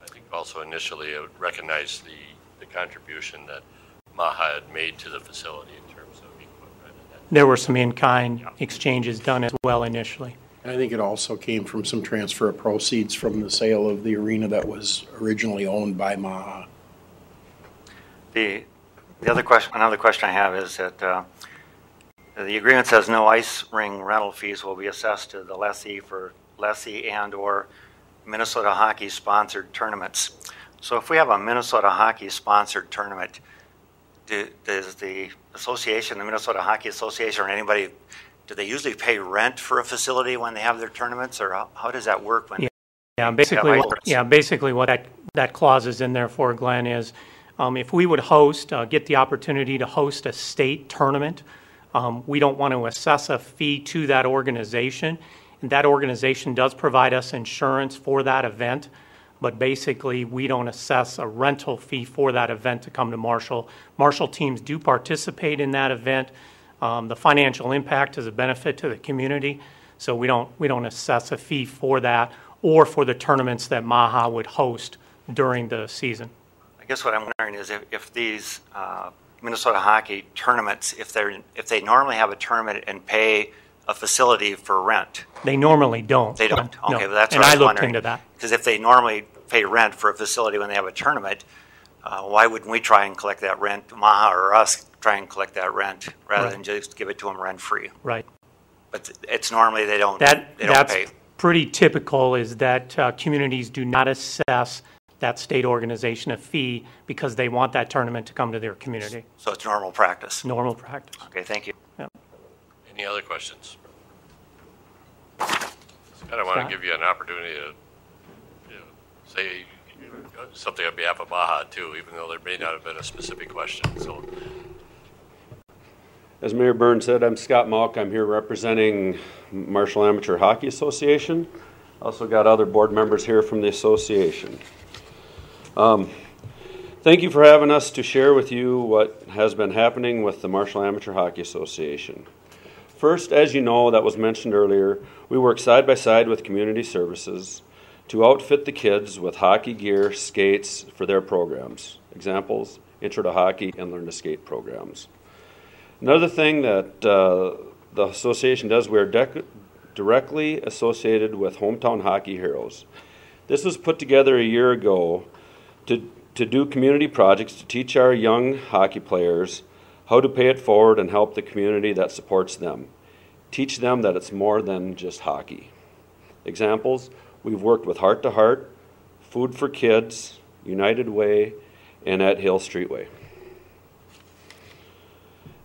I think also initially it would recognize the contribution that MAHA had made to the facility in terms of equipment. There were some in-kind exchanges done as well initially. And I think it also came from some transfer of proceeds from the sale of the arena that was originally owned by MAHA. The other question, another question I have is that the agreement says no ice ring rental fees will be assessed to the lessee for lessee and or Minnesota Hockey sponsored tournaments. So if we have a Minnesota Hockey sponsored tournament, does the association, the Minnesota Hockey Association, or anybody, do they usually pay rent for a facility when they have their tournaments, or how does that work? When basically what that clause is in there for, Glenn, is if we would get the opportunity to host a state tournament, we don't want to assess a fee to that organization, and that organization does provide us insurance for that event. But basically, we don't assess a rental fee for that event to come to Marshall. Marshall teams do participate in that event. The financial impact is a benefit to the community, so we don't assess a fee for that or for the tournaments that MAHA would host during the season. I guess what I'm wondering is if these Minnesota Hockey tournaments, if they normally have a tournament and pay a facility for rent. They normally don't. They don't. Okay, no. Well, that's and what I looked wondering. Into that. Because if they normally pay rent for a facility when they have a tournament, why wouldn't we try and collect that rent, MAHA or us try and collect that rent rather than just give it to them rent free? Right. But it's normally they don't. That's pay. Pretty typical is that communities do not assess that state organization a fee because they want that tournament to come to their community. So it's normal practice. Normal practice. Okay, thank you. Yep. Any other questions? Scott, I want to give you an opportunity to say something on behalf of MAHA too, even though there may not have been a specific question. So, as Mayor Burns said, I'm Scott Malk. I'm here representing Marshall Amateur Hockey Association. Also got other board members here from the association. Thank you for having us to share with you what has been happening with the Marshall Amateur Hockey Association. First, as you know, that was mentioned earlier, we work side by side with Community Services to outfit the kids with hockey gear, skates for their programs. Examples, Intro to Hockey and Learn to Skate programs. Another thing that the association does, we're directly associated with Hometown Hockey Heroes. This was put together a year ago to do community projects to teach our young hockey players how to pay it forward and help the community that supports them. Teach them that it's more than just hockey. Examples, we've worked with Heart to Heart, Food for Kids, United Way, and at Hill Streetway.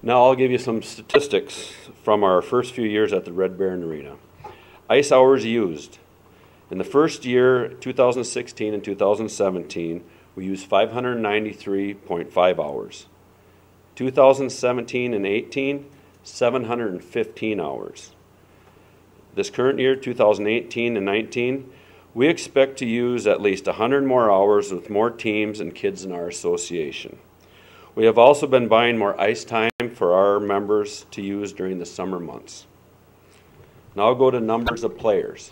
Now I'll give you some statistics from our first few years at the Red Baron Arena. Ice hours used. In the first year, 2016 and 2017, we used 593.5 hours. 2017 and 18, 715 hours. This current year, 2018 and 19, we expect to use at least 100 more hours with more teams and kids in our association. We have also been buying more ice time for our members to use during the summer months. Now I'll go to numbers of players.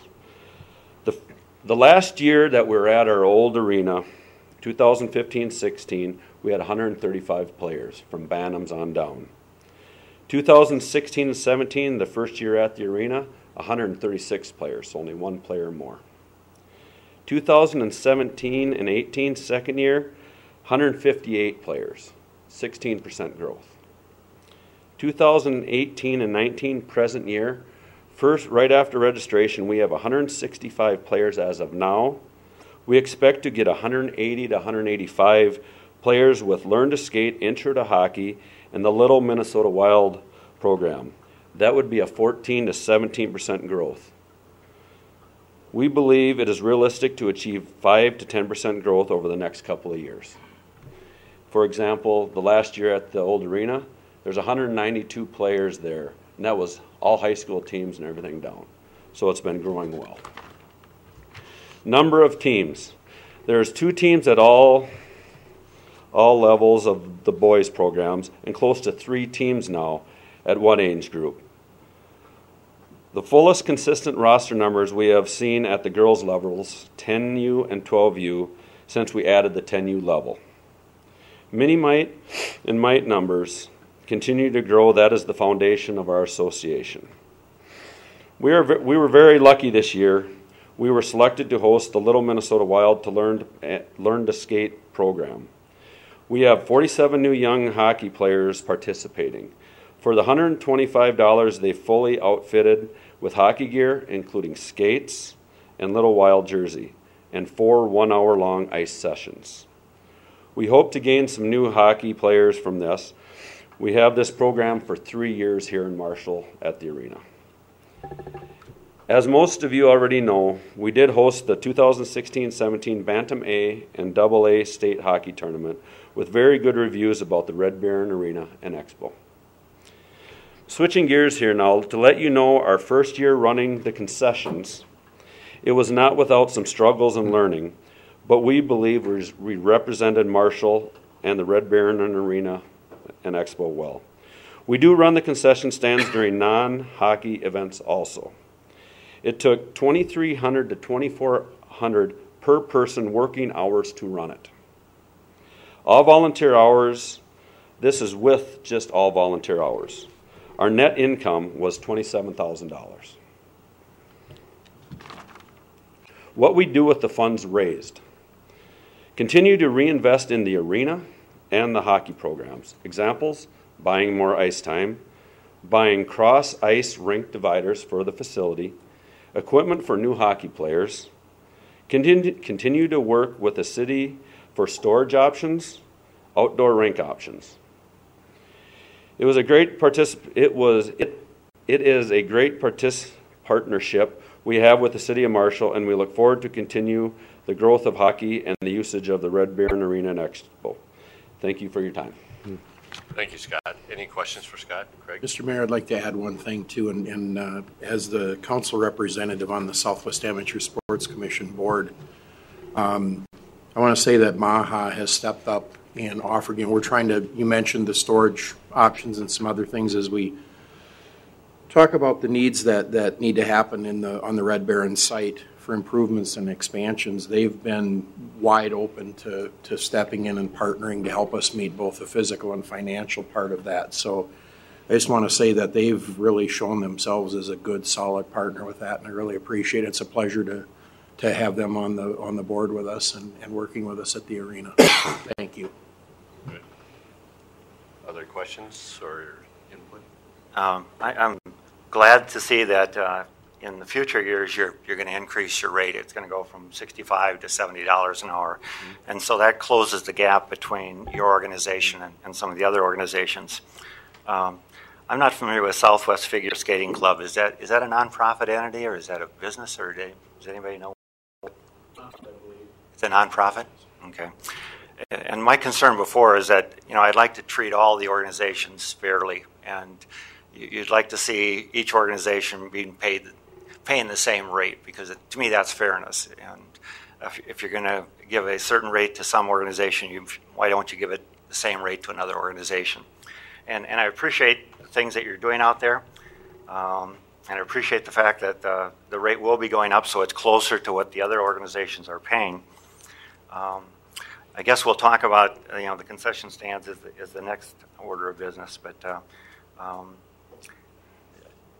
The last year that we were at our old arena, 2015-16, we had 135 players from Bantams on down. 2016 and 17, the first year at the arena, 136 players, so only one player more. 2017 and 18, second year, 158 players, 16% growth. 2018 and 19, present year, first, right after registration, we have 165 players as of now. We expect to get 180 to 185 players with Learn to Skate, Intro to Hockey, and the Little Minnesota Wild program. That would be a 14 to 17% growth. We believe it is realistic to achieve 5 to 10% growth over the next couple of years. For example, the last year at the old arena, there's 192 players there, and that was all high school teams and everything down. So it's been growing well. Number of teams. There's 2 teams at all levels of the boys programs, and close to 3 teams now at one age group. The fullest consistent roster numbers we have seen at the girls levels, 10U and 12U, since we added the 10U level. Mini mite and mite numbers continue to grow. That is the foundation of our association. We were very lucky this year. We were selected to host the Little Minnesota Wild to learn to skate program. We have 47 new young hockey players participating. For the $125, they fully outfitted with hockey gear, including skates and Little Wild jersey, and 4 one-hour-long ice sessions. We hope to gain some new hockey players from this. We have this program for 3 years here in Marshall at the arena. As most of you already know, we did host the 2016-17 Bantam A and AA state hockey tournament with very good reviews about the Red Baron Arena and Expo. Switching gears here now to let you know our first year running the concessions, it was not without some struggles and learning, but we believe we represented Marshall and the Red Baron Arena and Expo well. We do run the concession stands during non-hockey events also. It took 2,300 to 2,400 per person working hours to run it. All volunteer hours, this is with just all volunteer hours. Our net income was $27,000. What we do with the funds raised. Continue to reinvest in the arena and the hockey programs. Examples, buying more ice time, buying cross-ice rink dividers for the facility, equipment for new hockey players, continue to work with the city for storage options, outdoor rink options. It is a great partnership we have with the City of Marshall, and we look forward to continue the growth of hockey and the usage of the Red Baron Arena and Expo. Thank you for your time. Thank you, Scott. Any questions for Scott? Craig? Mr. Mayor, I'd like to add one thing too, and as the council representative on the Southwest Amateur Sports Commission board, I want to say that MAHA has stepped up and offered, we're trying to, you mentioned the storage options and some other things as we talk about the needs that need to happen on the Red Baron site for improvements and expansions. They've been wide open to stepping in and partnering to help us meet both the physical and financial part of that. So I just want to say that they've really shown themselves as a good, solid partner with that, and I really appreciate it. It's a pleasure to have them on the board with us and working with us at the arena. Thank you. Good. Other questions or input? I'm glad to see that in the future years you're going to increase your rate. It's going to go from $65 to $70 an hour. Mm-hmm. And so that closes the gap between your organization and some of the other organizations. I'm not familiar with Southwest Figure Skating Club. Is that a nonprofit entity, or is that a business, or does anybody know? It's a nonprofit? Okay. And my concern before is that, I'd like to treat all the organizations fairly, and you'd like to see each organization being paying the same rate, because to me that's fairness. And if you're going to give a certain rate to some organization, why don't you give it the same rate to another organization? And I appreciate the things that you're doing out there, and I appreciate the fact that the rate will be going up, so it's closer to what the other organizations are paying. I guess we'll talk about the concession stands is the next order of business, but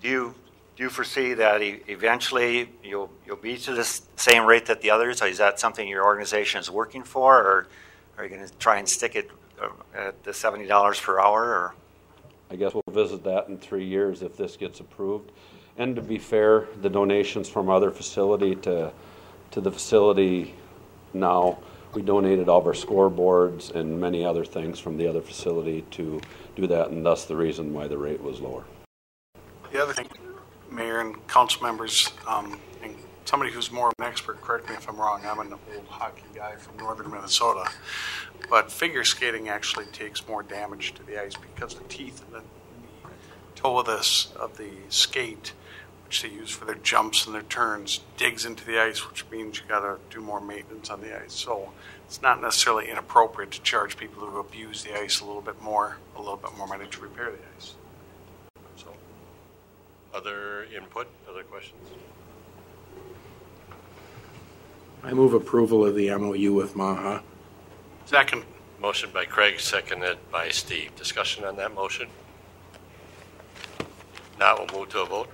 do you foresee that eventually you'll be to the same rate that the others? Or is that something your organization is working for, or are you going to try and stick it at the $70 per hour? Or? I guess we'll visit that in 3 years if this gets approved. And to be fair, the donations from other facility to the facility now, we donated all of our scoreboards and many other things from the other facility to do that, and thus the reason why the rate was lower. The other thing, Mayor and council members, and somebody who's more of an expert, correct me if I'm wrong, I'm an old hockey guy from northern Minnesota, but figure skating actually takes more damage to the ice because the teeth and the toe of the skate, which they use for their jumps and their turns, digs into the ice, which means you got to do more maintenance on the ice. So it's not necessarily inappropriate to charge people who abuse the ice a little bit more money to repair the ice. So, other input, other questions? I move approval of the MOU with MAHA. Second. Motion by Craig, seconded by Steve. Discussion on that motion? Now we'll move to a vote.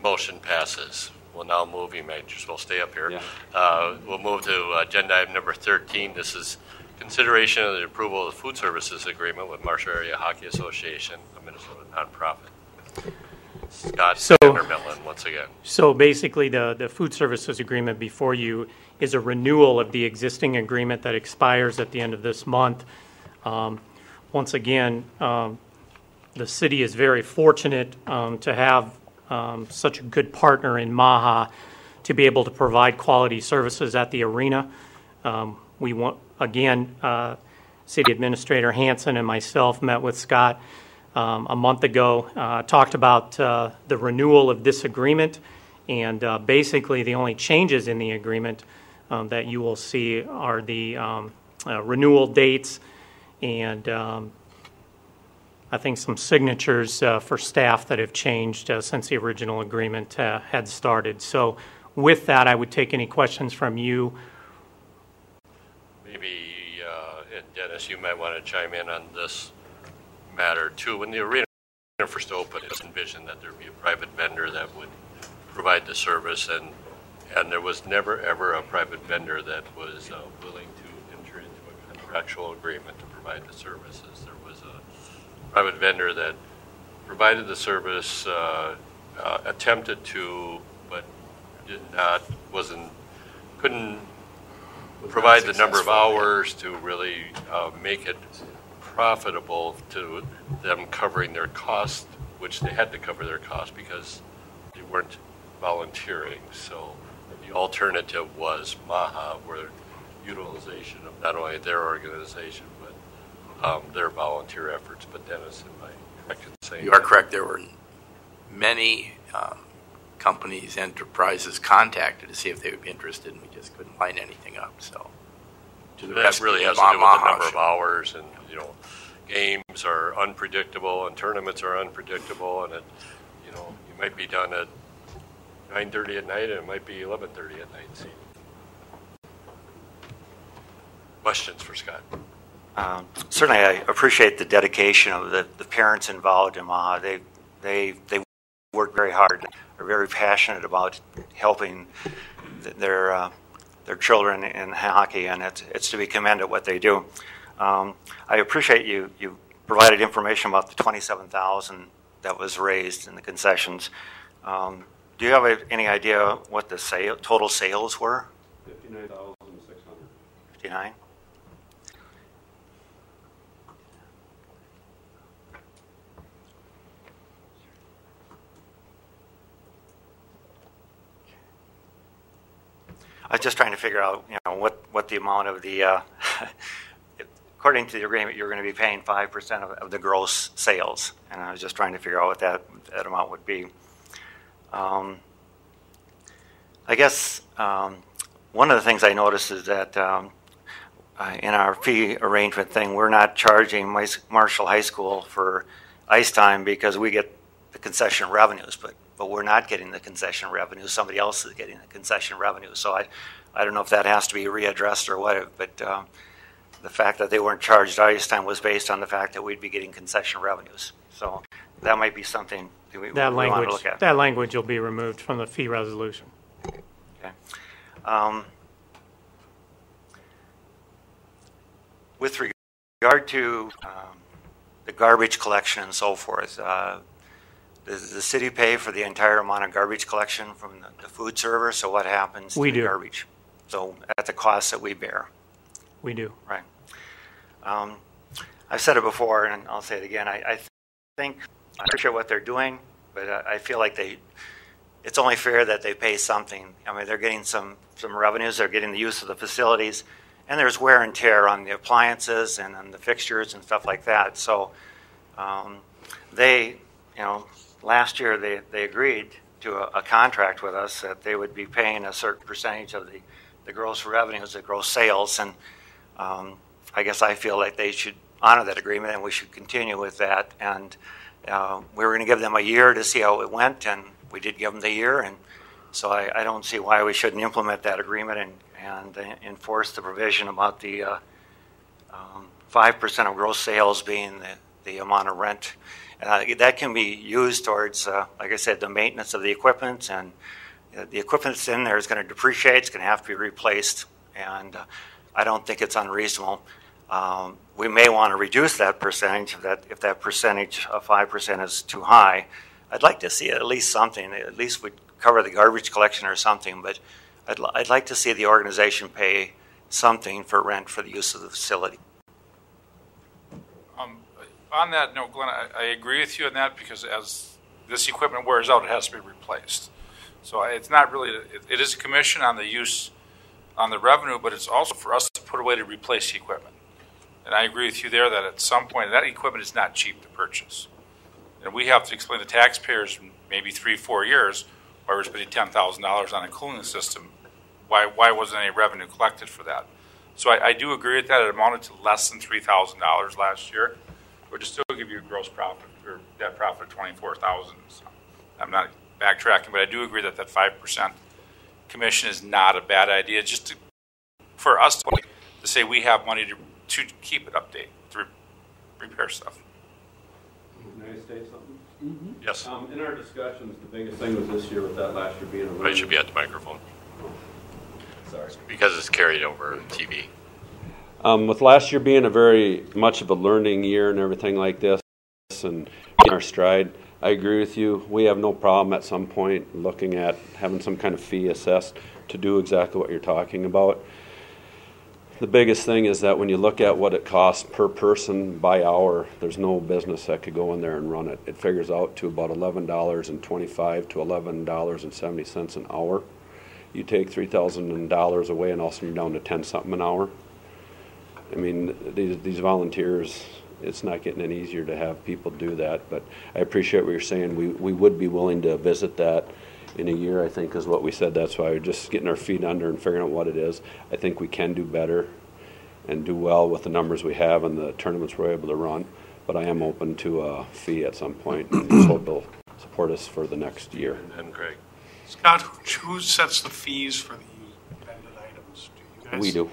Motion passes. We'll now move, you may just well stay up here. Yeah. We'll move to agenda item number 13. This is consideration of the approval of the food services agreement with Marshall Area Hockey Association, a Minnesota nonprofit. Scott Vandermillen, once again. So basically the food services agreement before you is a renewal of the existing agreement that expires at the end of this month. Once again, the city is very fortunate to have such a good partner in MAHA to be able to provide quality services at the arena. We want, again, City Administrator Hansen and myself met with Scott a month ago, talked about the renewal of this agreement, and basically the only changes in the agreement that you will see are the renewal dates and I think some signatures for staff that have changed since the original agreement had started. So with that, I would take any questions from you. Maybe, and Dennis, you might want to chime in on this matter too. When the arena first opened, it was envisioned that there would be a private vendor that would provide the service, and there was never ever a private vendor that was willing to enter into a contractual agreement to provide the services. There was a private vendor that provided the service, attempted to, but did not, couldn't provide the number of hours to really make it profitable to them covering their cost, which they had to cover their cost because they weren't volunteering. So the alternative was MAHA, where utilization of not only their organization, but their volunteer efforts. But Dennis, am I correct in saying you are correct. There were many companies, enterprises contacted to see if they would be interested, and we just couldn't line anything up. So that really has to do with the number of hours, and games are unpredictable and tournaments are unpredictable, and you might be done at 9:30 at night and it might be 11:30 at night. See. Questions for Scott? Certainly, I appreciate the dedication of the parents involved in MAHA. They work very hard. Are very passionate about helping their children in hockey, and it's to be commended what they do. I appreciate you provided information about the $27,000 that was raised in the concessions. Do you have any idea what the total sales were? 59,600. 59. I was just trying to figure out, what the amount of the, according to the agreement, you're going to be paying 5% of the gross sales, and I was just trying to figure out what that amount would be. I guess one of the things I noticed is that in our fee arrangement thing, we're not charging Marshall High School for ice time because we get the concession revenues, but we're not getting the concession revenue. Somebody else is getting the concession revenue. So I don't know if that has to be readdressed or what, but the fact that they weren't charged ice time was based on the fact that we'd be getting concession revenues. So that might be something that we want to look at. That language will be removed from the fee resolution. Okay. With regard to the garbage collection and so forth, does the city pay for the entire amount of garbage collection from the food service, so what happens to the garbage? So at the cost that we bear? We do. Right. I've said it before, and I'll say it again. I think I appreciate what they're doing, but I feel like it's only fair that they pay something. I mean, they're getting some revenues, they're getting the use of the facilities, and there's wear and tear on the appliances and on the fixtures and stuff like that. So last year they agreed to a contract with us that they would be paying a certain percentage of the gross revenues, the gross sales, and I guess I feel like they should honor that agreement and we should continue with that. And we were going to give them a year to see how it went, and we did give them the year, and so I don't see why we shouldn't implement that agreement and enforce the provision about the 5% of gross sales being the amount of rent. That can be used towards, like I said, the maintenance of the equipment, and the equipment that's in there is going to depreciate, it's going to have to be replaced, and I don't think it's unreasonable. We may want to reduce that percentage if that percentage of 5% is too high. I'd like to see at least something. At least we'd cover the garbage collection or something, but I'd like to see the organization pay something for rent for the use of the facility. On that note, Glenn, I agree with you on that, because as this equipment wears out, it has to be replaced. So it's not really, it is a commission on the use, on the revenue, but it's also for us to put away to replace the equipment. And I agree with you there that at some point, that equipment is not cheap to purchase. And we have to explain to taxpayers in maybe 3-4 years why we're spending $10,000 on a cooling system. Why wasn't any revenue collected for that? So I do agree with that. It amounted to less than $3,000 last year, but to still give you a gross profit or net profit of $24,000. So I'm not backtracking, but I do agree that 5% commission is not a bad idea. Just for us to say we have money to keep it updated, to repair stuff. Can I say something? Mm-hmm. Yes. In our discussions, the biggest thing was this year with that last year being a Right, should be at the microphone. Sorry. Because it's carried over TV. With last year being a very much of a learning year and everything like this, and in our stride, I agree with you. We have no problem at some point looking at having some kind of fee assessed to do exactly what you're talking about. The biggest thing is that when you look at what it costs per person by hour, there's no business that could go in there and run it. It figures out to about $11.25 to $11.70 an hour. You take $3,000 away and all of a sudden you're down to 10 something an hour. I mean, these volunteers, it's not getting any easier to have people do that, but I appreciate what you're saying. We would be willing to visit that in a year, I think, is what we said. That's why we're just getting our feet under and figuring out what it is. I think we can do better and do well with the numbers we have and the tournaments we're able to run, but I am open to a fee at some point, and just hope they'll support us for the next year. And Craig. Scott, who sets the fees for the vended items? Do you guys? We do.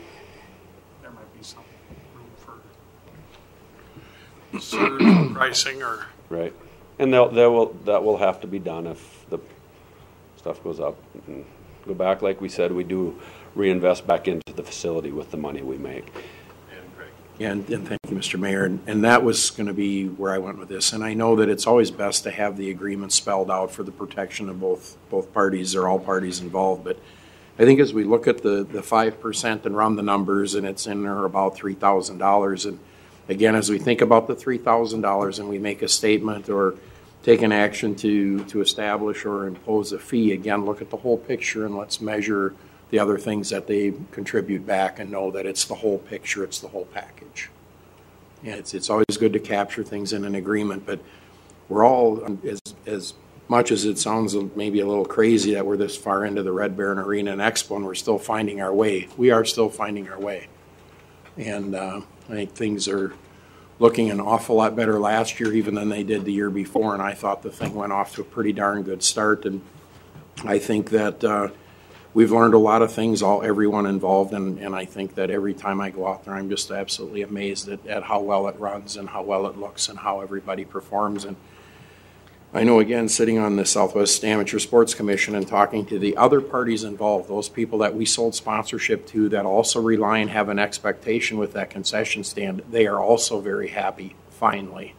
There might be some room for surge pricing or. Right, and that will have to be done if the stuff goes up. And go back, like we said, we do reinvest back into the facility with the money we make. And Craig. Yeah, and thank you, Mr. Mayor. And that was going to be where I went with this. And I know that it's always best to have the agreement spelled out for the protection of both parties or all parties involved. But I think as we look at the 5% and run the numbers, and it's in there about $3,000. And again, as we think about the $3,000 and we make a statement or take an action to establish or impose a fee, again, look at the whole picture and let's measure the other things that they contribute back and know that it's the whole picture, it's the whole package. Yeah, it's always good to capture things in an agreement, but we're all, as much as it sounds maybe a little crazy that we're this far into the Red Baron Arena and Expo and we're still finding our way. We are still finding our way. And I think things are looking an awful lot better last year even than they did the year before, and I thought the thing went off to a pretty darn good start. And I think that we've learned a lot of things, everyone involved, and I think that every time I go out there, I'm just absolutely amazed at how well it runs and how well it looks and how everybody performs. And I know, again, sitting on the Southwest Amateur Sports Commission and talking to the other parties involved, those people that we sold sponsorship to that also rely and have an expectation with that concession stand, they are also very happy, finally,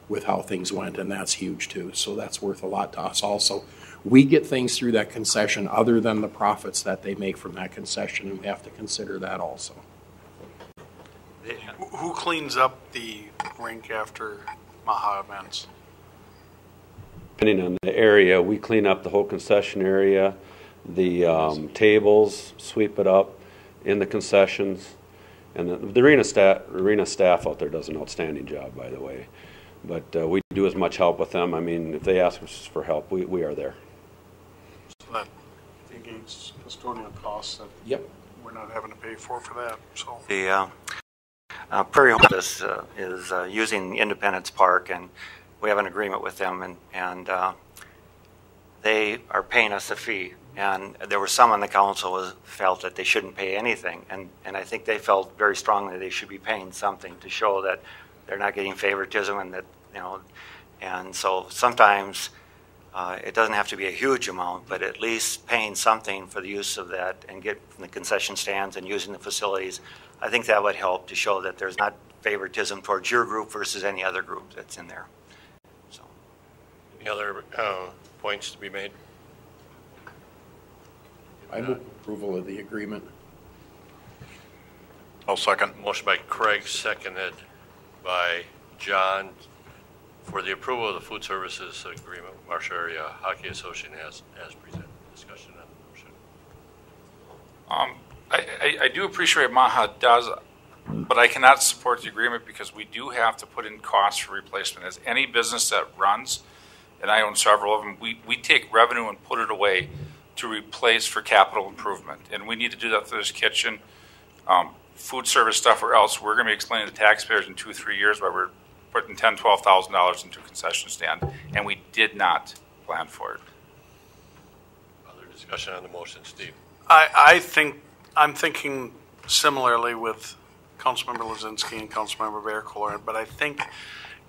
with how things went, and that's huge too. So that's worth a lot to us also. We get things through that concession other than the profits that they make from that concession, and we have to consider that also. Who cleans up the rink after Maha events? Depending on the area, we clean up the whole concession area, the tables, sweep it up in the concessions. And the arena staff out there does an outstanding job, by the way. But we do as much help with them. I mean, if they ask us for help, we are there. So that negates custodial costs that Yep. we're not having to pay for that. So The Prairie Home is using Independence Park, and we have an agreement with them, and they are paying us a fee. And there were some on the council who felt that they shouldn't pay anything, and I think they felt very strongly they should be paying something to show that they're not getting favoritism, and that, you know, and so sometimes it doesn't have to be a huge amount, but at least paying something for the use of that and get from the concession stands and using the facilities. I think that would help to show that there's not favoritism towards your group versus any other group that's in there. So, any other points to be made? I move approval of the agreement. I'll second. Motion by Craig, seconded by John, for the approval of the food services agreement with Marshall Area Hockey Association as presented. Discussion on the motion. I do appreciate Maha does, but I cannot support the agreement because we do have to put in costs for replacement. As any business that runs, and I own several of them, we take revenue and put it away to replace for capital improvement. And we need to do that for this kitchen, food service stuff, or else we're going to be explaining to taxpayers in 2-3 years why we're putting $10,000, $12,000 into a concession stand, and we did not plan for it. Other discussion on the motion, Steve? I'm thinking similarly with Councilmember Lazinski and Councilmember Bearcooler, but I think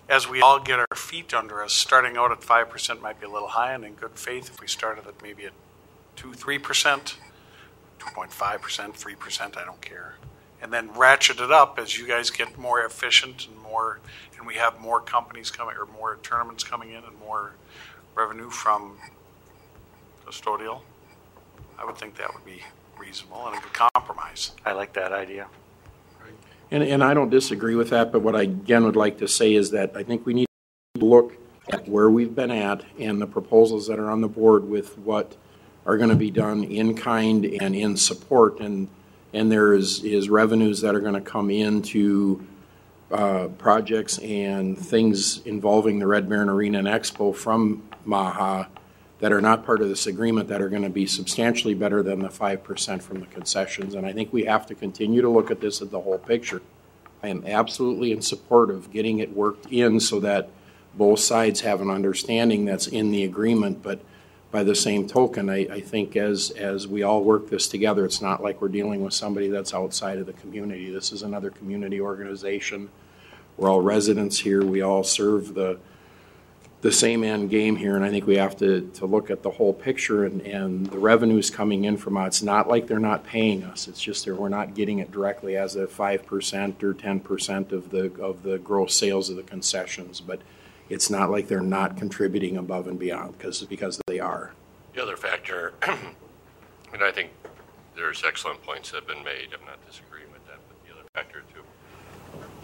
as we all get our feet under us, starting out at 5% might be a little high, and in good faith, if we started at maybe at 2-3%, 2.5%, 3%, I don't care. And then ratchet it up as you guys get more efficient and we have more companies coming, or more tournaments coming in, and more revenue from custodial. I would think that would be reasonable and a good compromise. I like that idea. And I don't disagree with that, but what I again would like to say is that I think we need to look at where we've been at and the proposals that are on the board with what are going to be done in kind and in support, and there is revenues that are going to come into projects and things involving the Red Baron Arena and Expo from Maha that are not part of this agreement that are going to be substantially better than the 5% from the concessions. And I think we have to continue to look at this as the whole picture. I am absolutely in support of getting it worked in so that both sides have an understanding that's in the agreement, but by the same token, I think as we all work this together, it's not like we're dealing with somebody that's outside of the community. This is another community organization. We're all residents here. We all serve the same end game here, and I think we have to look at the whole picture and the revenues coming in from us. It's not like they're not paying us. It's just that we're not getting it directly as a 5% or 10% of the gross sales of the concessions, but it's not like they're not contributing above and beyond because they are. The other factor, and I think there's excellent points that have been made. I'm not disagreeing with that, but the other factor to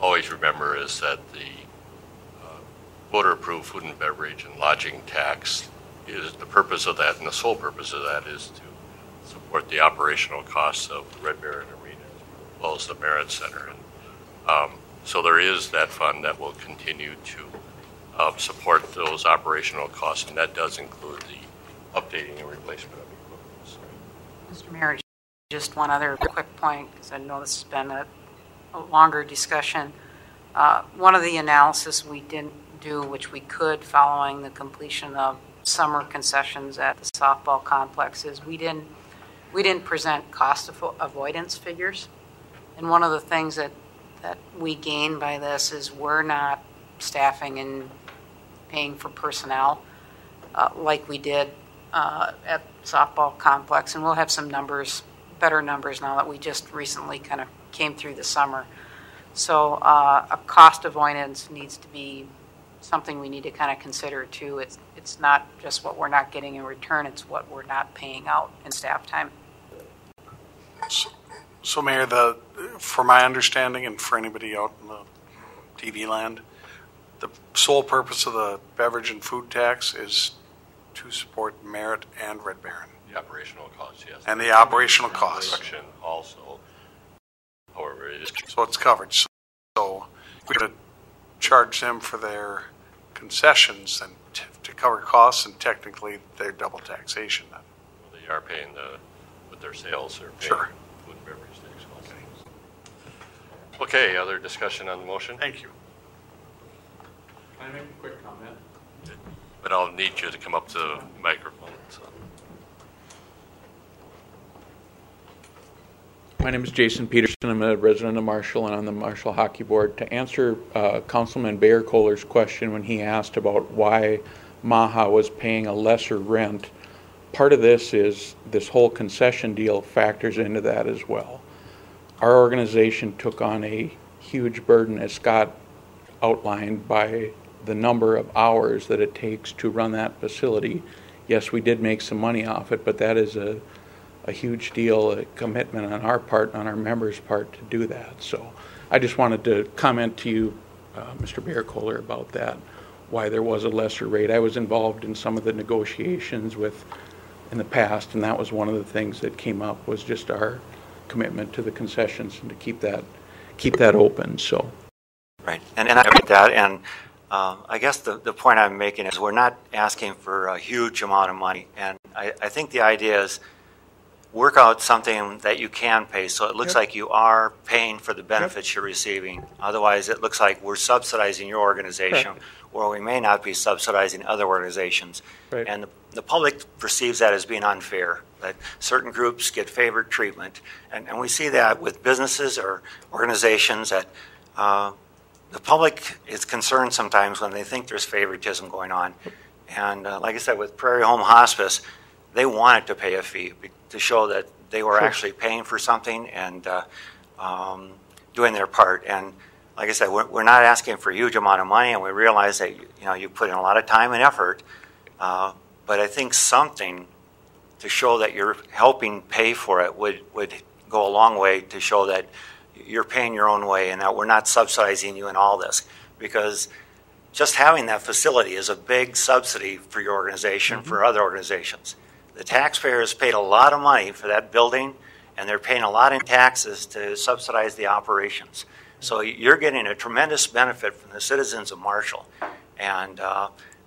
always remember is that the voter-approved food and beverage and lodging tax is the purpose of that, and the sole purpose of that is to support the operational costs of the Red Baron Arena as well as the Merit Center. And so there is that fund that will continue to support those operational costs, and that does include the updating and replacement of equipment. Mr. Mayor, just one other quick point, because I know this has been a longer discussion. One of the analysis we didn't do, which we could following the completion of summer concessions at the softball complex, is we didn't present cost avoidance figures. And one of the things that we gain by this is we're not staffing and paying for personnel like we did at softball complex, and we'll have some numbers, better numbers now that we just recently kind of came through the summer. So a cost avoidance needs to be something we need to kind of consider too. It's not just what we're not getting in return, it's what we're not paying out in staff time. So Mayor, for my understanding and for anybody out in the TV land, the sole purpose of the beverage and food tax is to support Merritt and Red Baron. The operational costs, yes. And the operational costs. Construction also, however, it is. So it's covered. So we're going to charge them for their concessions and to cover costs, and technically they're double taxation then. Well, they are paying with their sales, they're paying Sure. food and beverage tax also. Okay, other discussion on the motion? Thank you. Can I make a quick comment? But I'll need you to come up to the microphone. So. My name is Jason Peterson. I'm a resident of Marshall and on the Marshall Hockey Board. To answer Councilman Bayer-Kohler's question when he asked about why Maha was paying a lesser rent, part of this is this whole concession deal factors into that as well. Our organization took on a huge burden, as Scott outlined, by the number of hours that it takes to run that facility. Yes, we did make some money off it, but that is a huge deal, a commitment on our part, on our members' part to do that. So I just wanted to comment to you, Mr. Bayer-Kohler, about that, why there was a lesser rate. I was involved in some of the negotiations in the past, and that was one of the things that came up, was just our commitment to the concessions and to keep that open. So. Right, and I get that, and I guess the point I'm making is we're not asking for a huge amount of money, and I think the idea is work out something that you can pay so it looks like you are paying for the benefits you're receiving. Otherwise, it looks like we're subsidizing your organization, or we may not be subsidizing other organizations. Right. And the public perceives that as being unfair, that certain groups get favored treatment. And we see that with businesses or organizations that the public is concerned sometimes when they think there's favoritism going on. And like I said, with Prairie Home Hospice, they wanted to pay a fee to show that they were actually paying for something and doing their part. And like I said, we're not asking for a huge amount of money, and we realize that you put in a lot of time and effort. But I think something to show that you're helping pay for it would go a long way to show that you're paying your own way and that we're not subsidizing you in all this. Because just having that facility is a big subsidy for your organization, for other organizations. The taxpayers paid a lot of money for that building, and they're paying a lot in taxes to subsidize the operations. So you're getting a tremendous benefit from the citizens of Marshall. And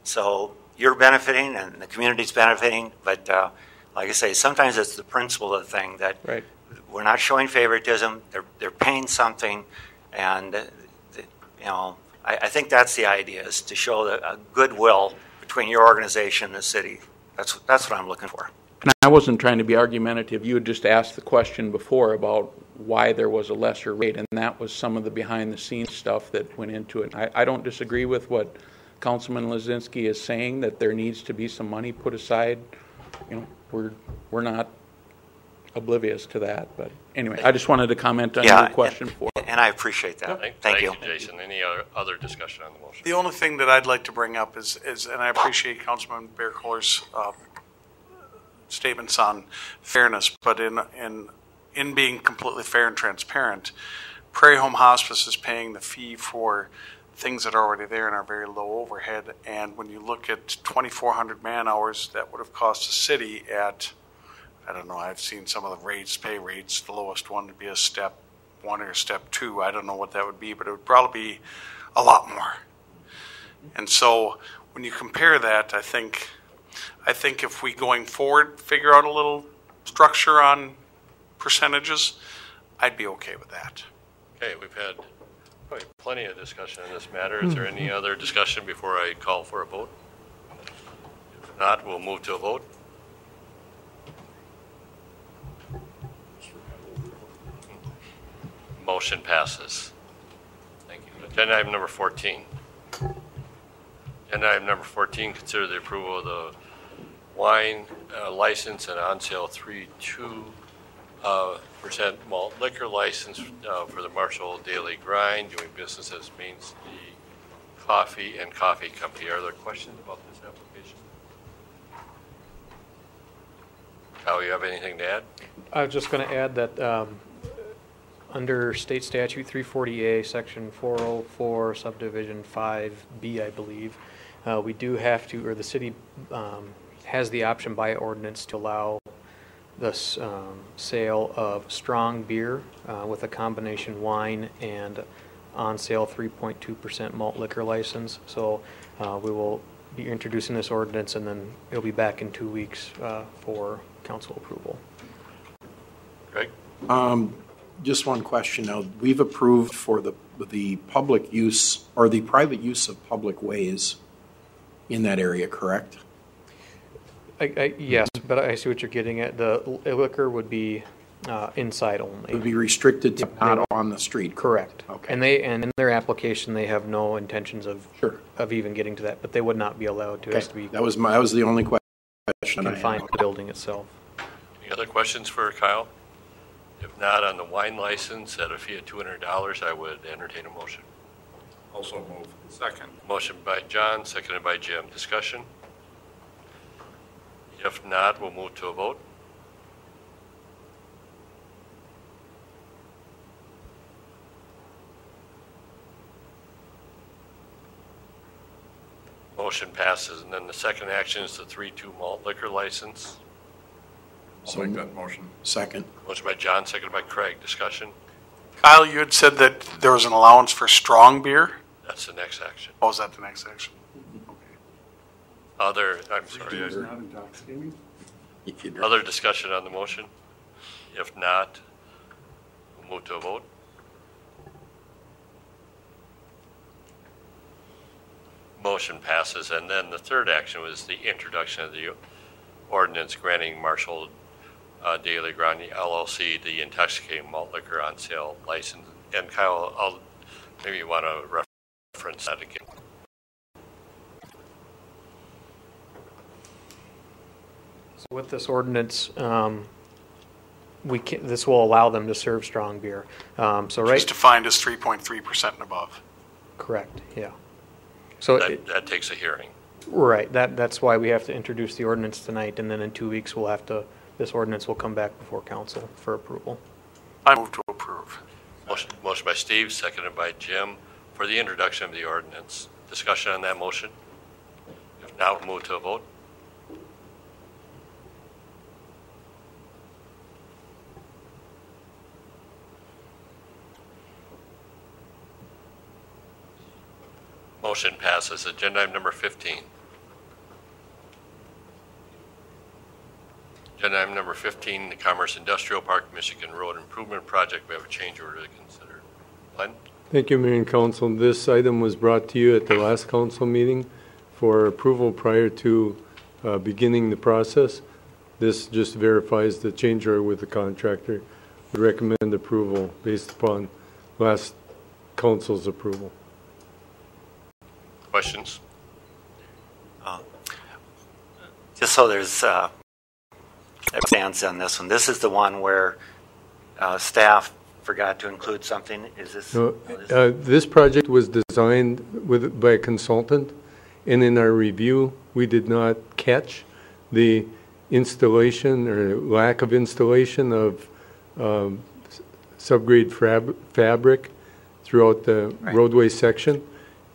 so you're benefiting and the community's benefiting, but like I say, sometimes it's the principle of the thing that we're not showing favoritism, they're paying something, and I think that's the idea, is to show a goodwill between your organization and the city. That's what I'm looking for. And I wasn't trying to be argumentative. You had just asked the question before about why there was a lesser rate, and that was some of the behind-the-scenes stuff that went into it. I don't disagree with what Councilman Lazinski is saying, that there needs to be some money put aside. We're not oblivious to that. But anyway, I just wanted to comment on your question before. And I appreciate that. Thank you, Jason. Any other discussion on the motion? The only thing that I'd like to bring up is and I appreciate Councilman Bayer-Kohler's statements on fairness, but in being completely fair and transparent, Prairie Home Hospice is paying the fee for things that are already there and are very low overhead. And when you look at 2,400 man hours, that would have cost the city at, I don't know, I've seen some of the pay rates, the lowest one would be a step 1 or step 2. I don't know what that would be, but it would probably be a lot more. And so when you compare that, I think if we going forward figure out a little structure on percentages, I'd be okay with that. Okay, we've had probably plenty of discussion on this matter. Is there any other discussion before I call for a vote? If not, we'll move to a vote. Motion passes. Thank you. Agenda item number 14. Agenda item number 14, consider the approval of the wine license and on sale 3.2% malt liquor license for the Marshall Daily Grind, doing business as Main City Coffee and Coffee Company. Are there questions about this application? Kyle, you have anything to add? I was just going to add that Under State Statute 340A, Section 404, Subdivision 5B, I believe, we do have to, or the city has the option by ordinance to allow the sale of strong beer with a combination wine and on sale 3.2% malt liquor license. So we will be introducing this ordinance, and then it'll be back in 2 weeks for council approval. Greg? Just one question now. We've approved for the public use or the private use of public ways in that area, correct? Yes, but I see what you're getting at. The liquor would be inside only. It would be restricted to not on the street. Correct. Okay. And in their application, they have no intentions of even getting to that, but they would not be allowed to. Okay. It has to be that was the only question. Confined to the building itself. Any other questions for Kyle? If not, on the wine license at a fee of $200, I would entertain a motion. Also move. Second. Motion by John, seconded by Jim. Discussion? If not, we'll move to a vote. Motion passes, and then the second action is the 3-2 malt liquor license. I'll make that motion. Second. Motion by John, seconded by Craig. Discussion? Kyle, you had said that there was an allowance for strong beer? That's the next action. Oh, is that the next action? I'm sorry. Other discussion on the motion? If not, we'll move to a vote. Motion passes, and then the third action was the introduction of the ordinance granting Marshall Daily Grande LLC the intoxicating malt liquor on sale license. And Kyle, maybe you want to reference that again. So with this ordinance, this will allow them to serve strong beer. Just defined as 3.3% and above. Correct. Yeah. So that takes a hearing. Right. That's why we have to introduce the ordinance tonight, and then in 2 weeks this ordinance will come back before council for approval. I move to approve. Motion by Steve, seconded by Jim for the introduction of the ordinance. Discussion on that motion? If not, we'll move to a vote. Motion passes. Agenda item number 15. Agenda item number 15, the Commerce Industrial Park, Michigan Road Improvement Project. We have a change order to consider. Glenn? Thank you, Mayor and Council. This item was brought to you at the last council meeting for approval prior to beginning the process. This just verifies the change order with the contractor. We recommend approval based upon last council's approval. Questions? Just so there's stance on this one. This is the one where staff forgot to include something. Is this? No, this project was designed by a consultant, and in our review, we did not catch the installation or lack of installation of subgrade fabric throughout the roadway section.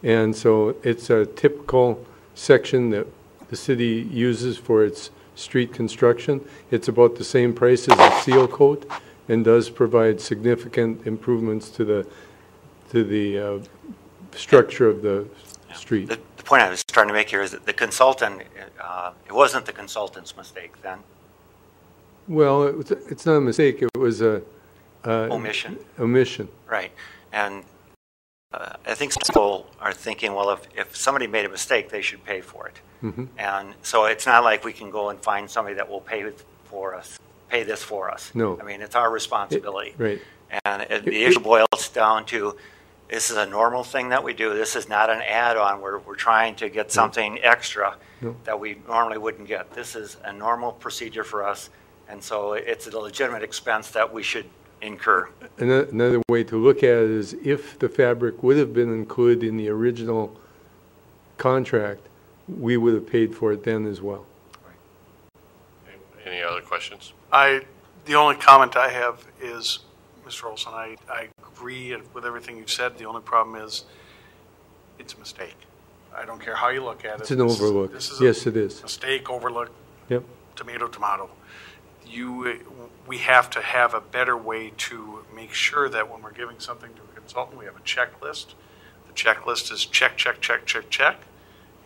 And so it's a typical section that the city uses for its street construction. It's about the same price as a seal coat and does provide significant improvements to the structure of the street. The point I was trying to make here is that the consultant, it wasn't the consultant's mistake then. Well, it's not a mistake. It was a omission. Omission. Right. And I think people are thinking, well, if somebody made a mistake, they should pay for it. Mm-hmm. And so it's not like we can go and find somebody that will pay this for us. No. I mean, it's our responsibility. Right. And the issue boils down to, this is a normal thing that we do. This is not an add-on where we're trying to get something extra that we normally wouldn't get. This is a normal procedure for us, and so it's a legitimate expense that we should incur. Another way to look at it is if the fabric would have been included in the original contract, we would have paid for it then as well. Any other questions? The only comment I have is Mr. Olson, I agree with everything you said. The only problem is it's a mistake. I don't care how you look at it. It's an overlook. Yes, it is. Mistake, overlook, Yep. tomato. We have to have a better way to make sure that when we're giving something to a consultant, we have a checklist. The checklist is check, check, check, check, check.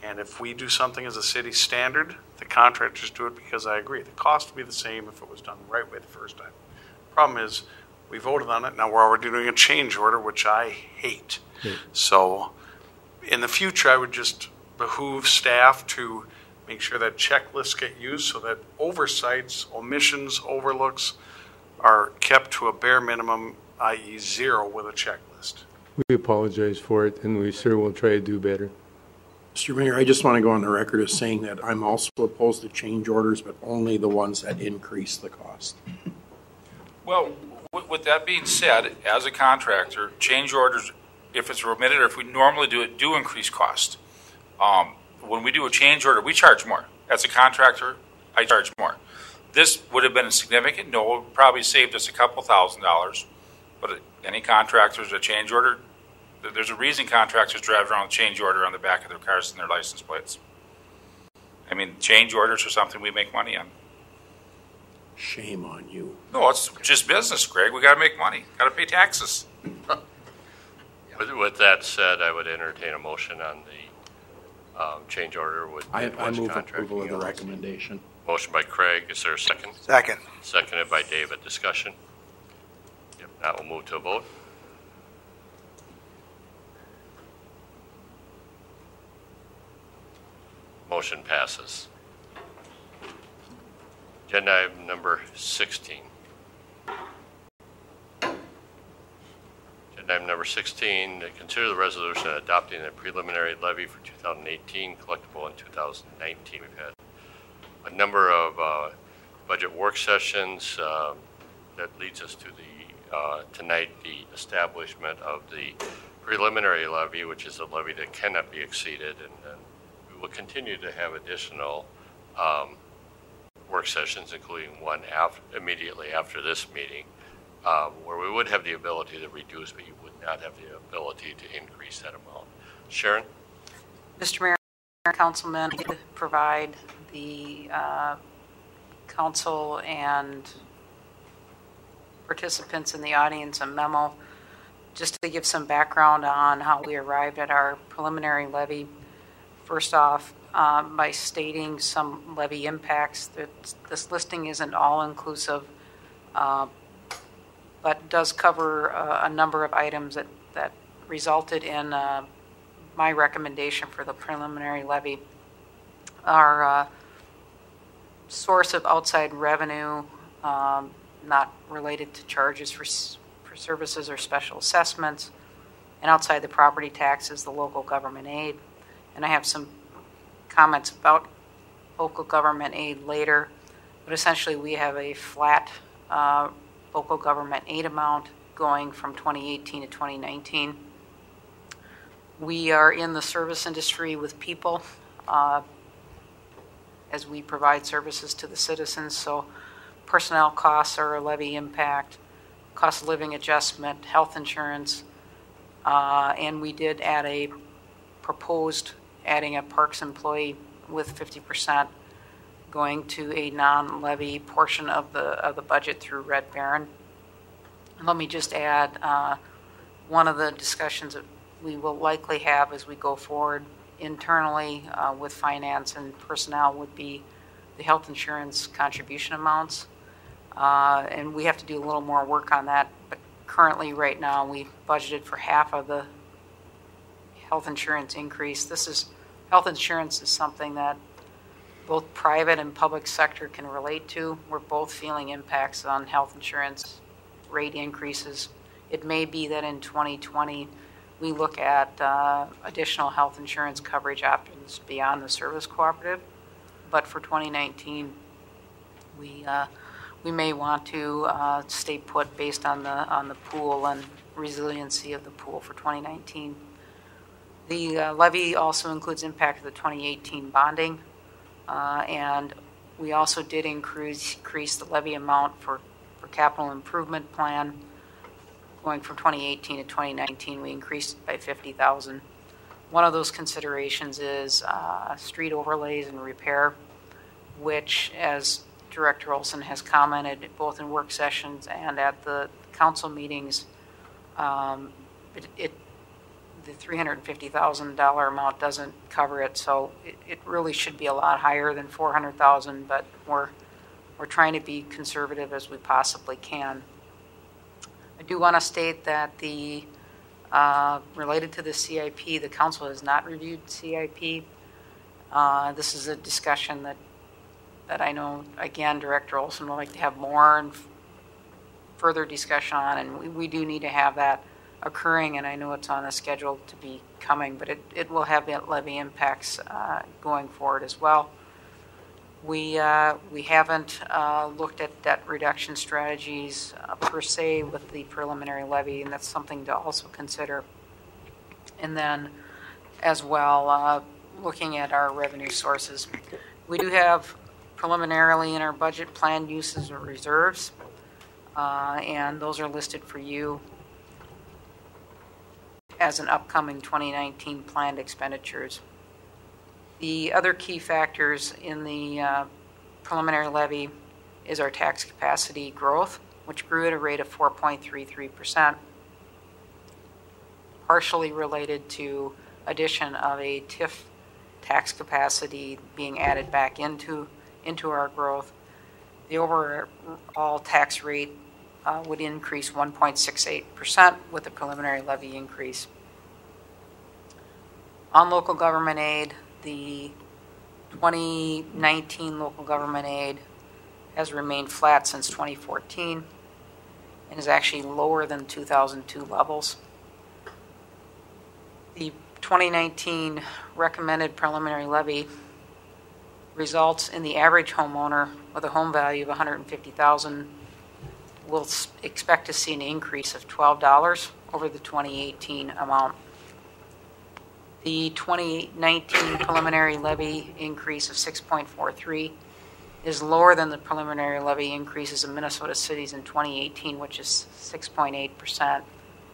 And if we do something as a city standard, the contractors do it because I agree. The cost would be the same if it was done the right way the first time. Problem is, we voted on it. Now we're already doing a change order, which I hate. So in the future, I would just behoove staff to make sure that checklists get used so that oversights, omissions, overlooks are kept to a bare minimum, i.e. 0 with a checklist. We apologize for it, and we sure will try to do better. Mr. Mayor, I just want to go on the record as saying that I'm also opposed to change orders, but only the ones that increase the cost. Well, with that being said, as a contractor, change orders, if it's remitted or if we normally do it, do increase cost. When we do a change order, we charge more. As a contractor, I charge more. This would have been significant. No, it probably saved us a couple $1,000s. But any contractors, a change order, there's a reason contractors drive around with change order on the back of their cars and their license plates. I mean, change orders are something we make money on. Shame on you. No, it's just business, Greg. We got to make money. Got to pay taxes. With that said, I would entertain a motion on the change order with I Midwest move Contracting approval of the LLC. recommendation. Motion by Craig. Is there a second? Second. Seconded by David. Discussion? If not, we'll move to a vote. Motion passes. Agenda item number 16. Agenda item number 16, to consider the resolution adopting a preliminary levy for 2018, collectible in 2019. We've had a number of budget work sessions that leads us to the tonight, the establishment of the preliminary levy, which is a levy that cannot be exceeded, and we will continue to have additional work sessions, including one immediately after this meeting, where we would have the ability to reduce, but you would not have the ability to increase that amount. Sharon? Mr. Mayor, Councilman, I did provide the council and participants in the audience a memo just to give some background on how we arrived at our preliminary levy. First off, by stating some levy impacts, that this listing isn't all-inclusive, but does cover a number of items that resulted in my recommendation for the preliminary levy. Our source of outside revenue, not related to charges for services or special assessments, and outside the property taxes, the local government aid. And I have some comments about local government aid later, but essentially we have a flat local government aid amount going from 2018 to 2019. We are in the service industry with people as we provide services to the citizens, so personnel costs are a levy impact, cost of living adjustment, health insurance, and we did add a proposed adding a parks employee with 50% going to a non-levy portion of the budget through Red Baron. And let me just add, one of the discussions that we will likely have as we go forward internally with finance and personnel would be the health insurance contribution amounts. And we have to do a little more work on that, but currently right now we budgeted for half of the health insurance increase. Health insurance is something that both private and public sector can relate to. We're both feeling impacts on health insurance rate increases. It may be that in 2020 we look at additional health insurance coverage options beyond the service cooperative, but for 2019 we may want to stay put based on the pool and resiliency of the pool for 2019. The levy also includes impact of the 2018 bonding, and we also did increase the levy amount for capital improvement plan going from 2018 to 2019, we increased it by 50,000. One of those considerations is street overlays and repair, which, as Director Olson has commented both in work sessions and at the council meetings, the $350,000 amount doesn't cover it, so it really should be a lot higher than 400,000, but we're trying to be conservative as we possibly can. I do want to state that the related to the CIP, the council has not reviewed CIP. This is a discussion that I know, again, Director Olson would like to have more and further discussion on, and we do need to have that occurring, and I know it's on the schedule to be coming, but it will have levy impacts going forward as well. We haven't looked at debt reduction strategies per se with the preliminary levy, and that's something to also consider. And then as well, looking at our revenue sources. We do have preliminarily in our budget planned uses or reserves, and those are listed for you as an upcoming 2019 planned expenditures. The other key factors in the preliminary levy is our tax capacity growth, which grew at a rate of 4.33%, partially related to addition of a TIF tax capacity being added back into our growth. The overall tax rate would increase 1.68% with the preliminary levy increase. On local government aid, the 2019 local government aid has remained flat since 2014 and is actually lower than 2002 levels. The 2019 recommended preliminary levy results in the average homeowner with a home value of $150,000 will expect to see an increase of $12 over the 2018 amount. The 2019 preliminary levy increase of 6.43 is lower than the preliminary levy increases in Minnesota cities in 2018, which is 6.8%.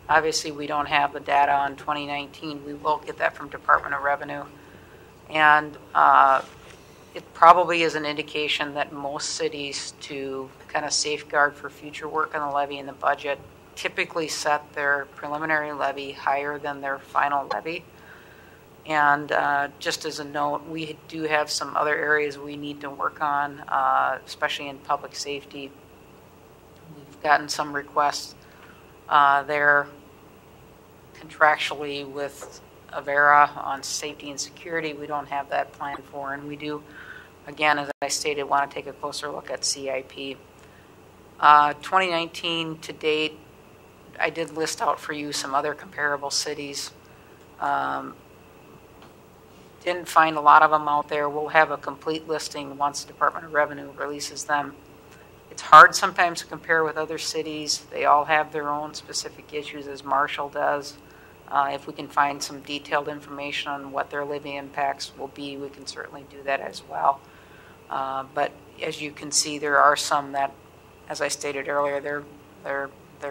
Obviously, we don't have the data on 2019. We will get that from Department of Revenue. And it probably is an indication that most cities, to kind of safeguard for future work on the levy and the budget, typically set their preliminary levy higher than their final levy. And just as a note, we do have some other areas we need to work on, especially in public safety. We've gotten some requests there contractually with Avera on safety and security. We don't have that planned for, and we do, again, as I stated, want to take a closer look at CIP. 2019 to date, I did list out for you some other comparable cities. Didn't find a lot of them out there. We'll have a complete listing once the Department of Revenue releases them. It's hard sometimes to compare with other cities. They all have their own specific issues, as Marshall does. If we can find some detailed information on what their levy impacts will be, we can certainly do that as well. But as you can see, there are some that, as I stated earlier, they're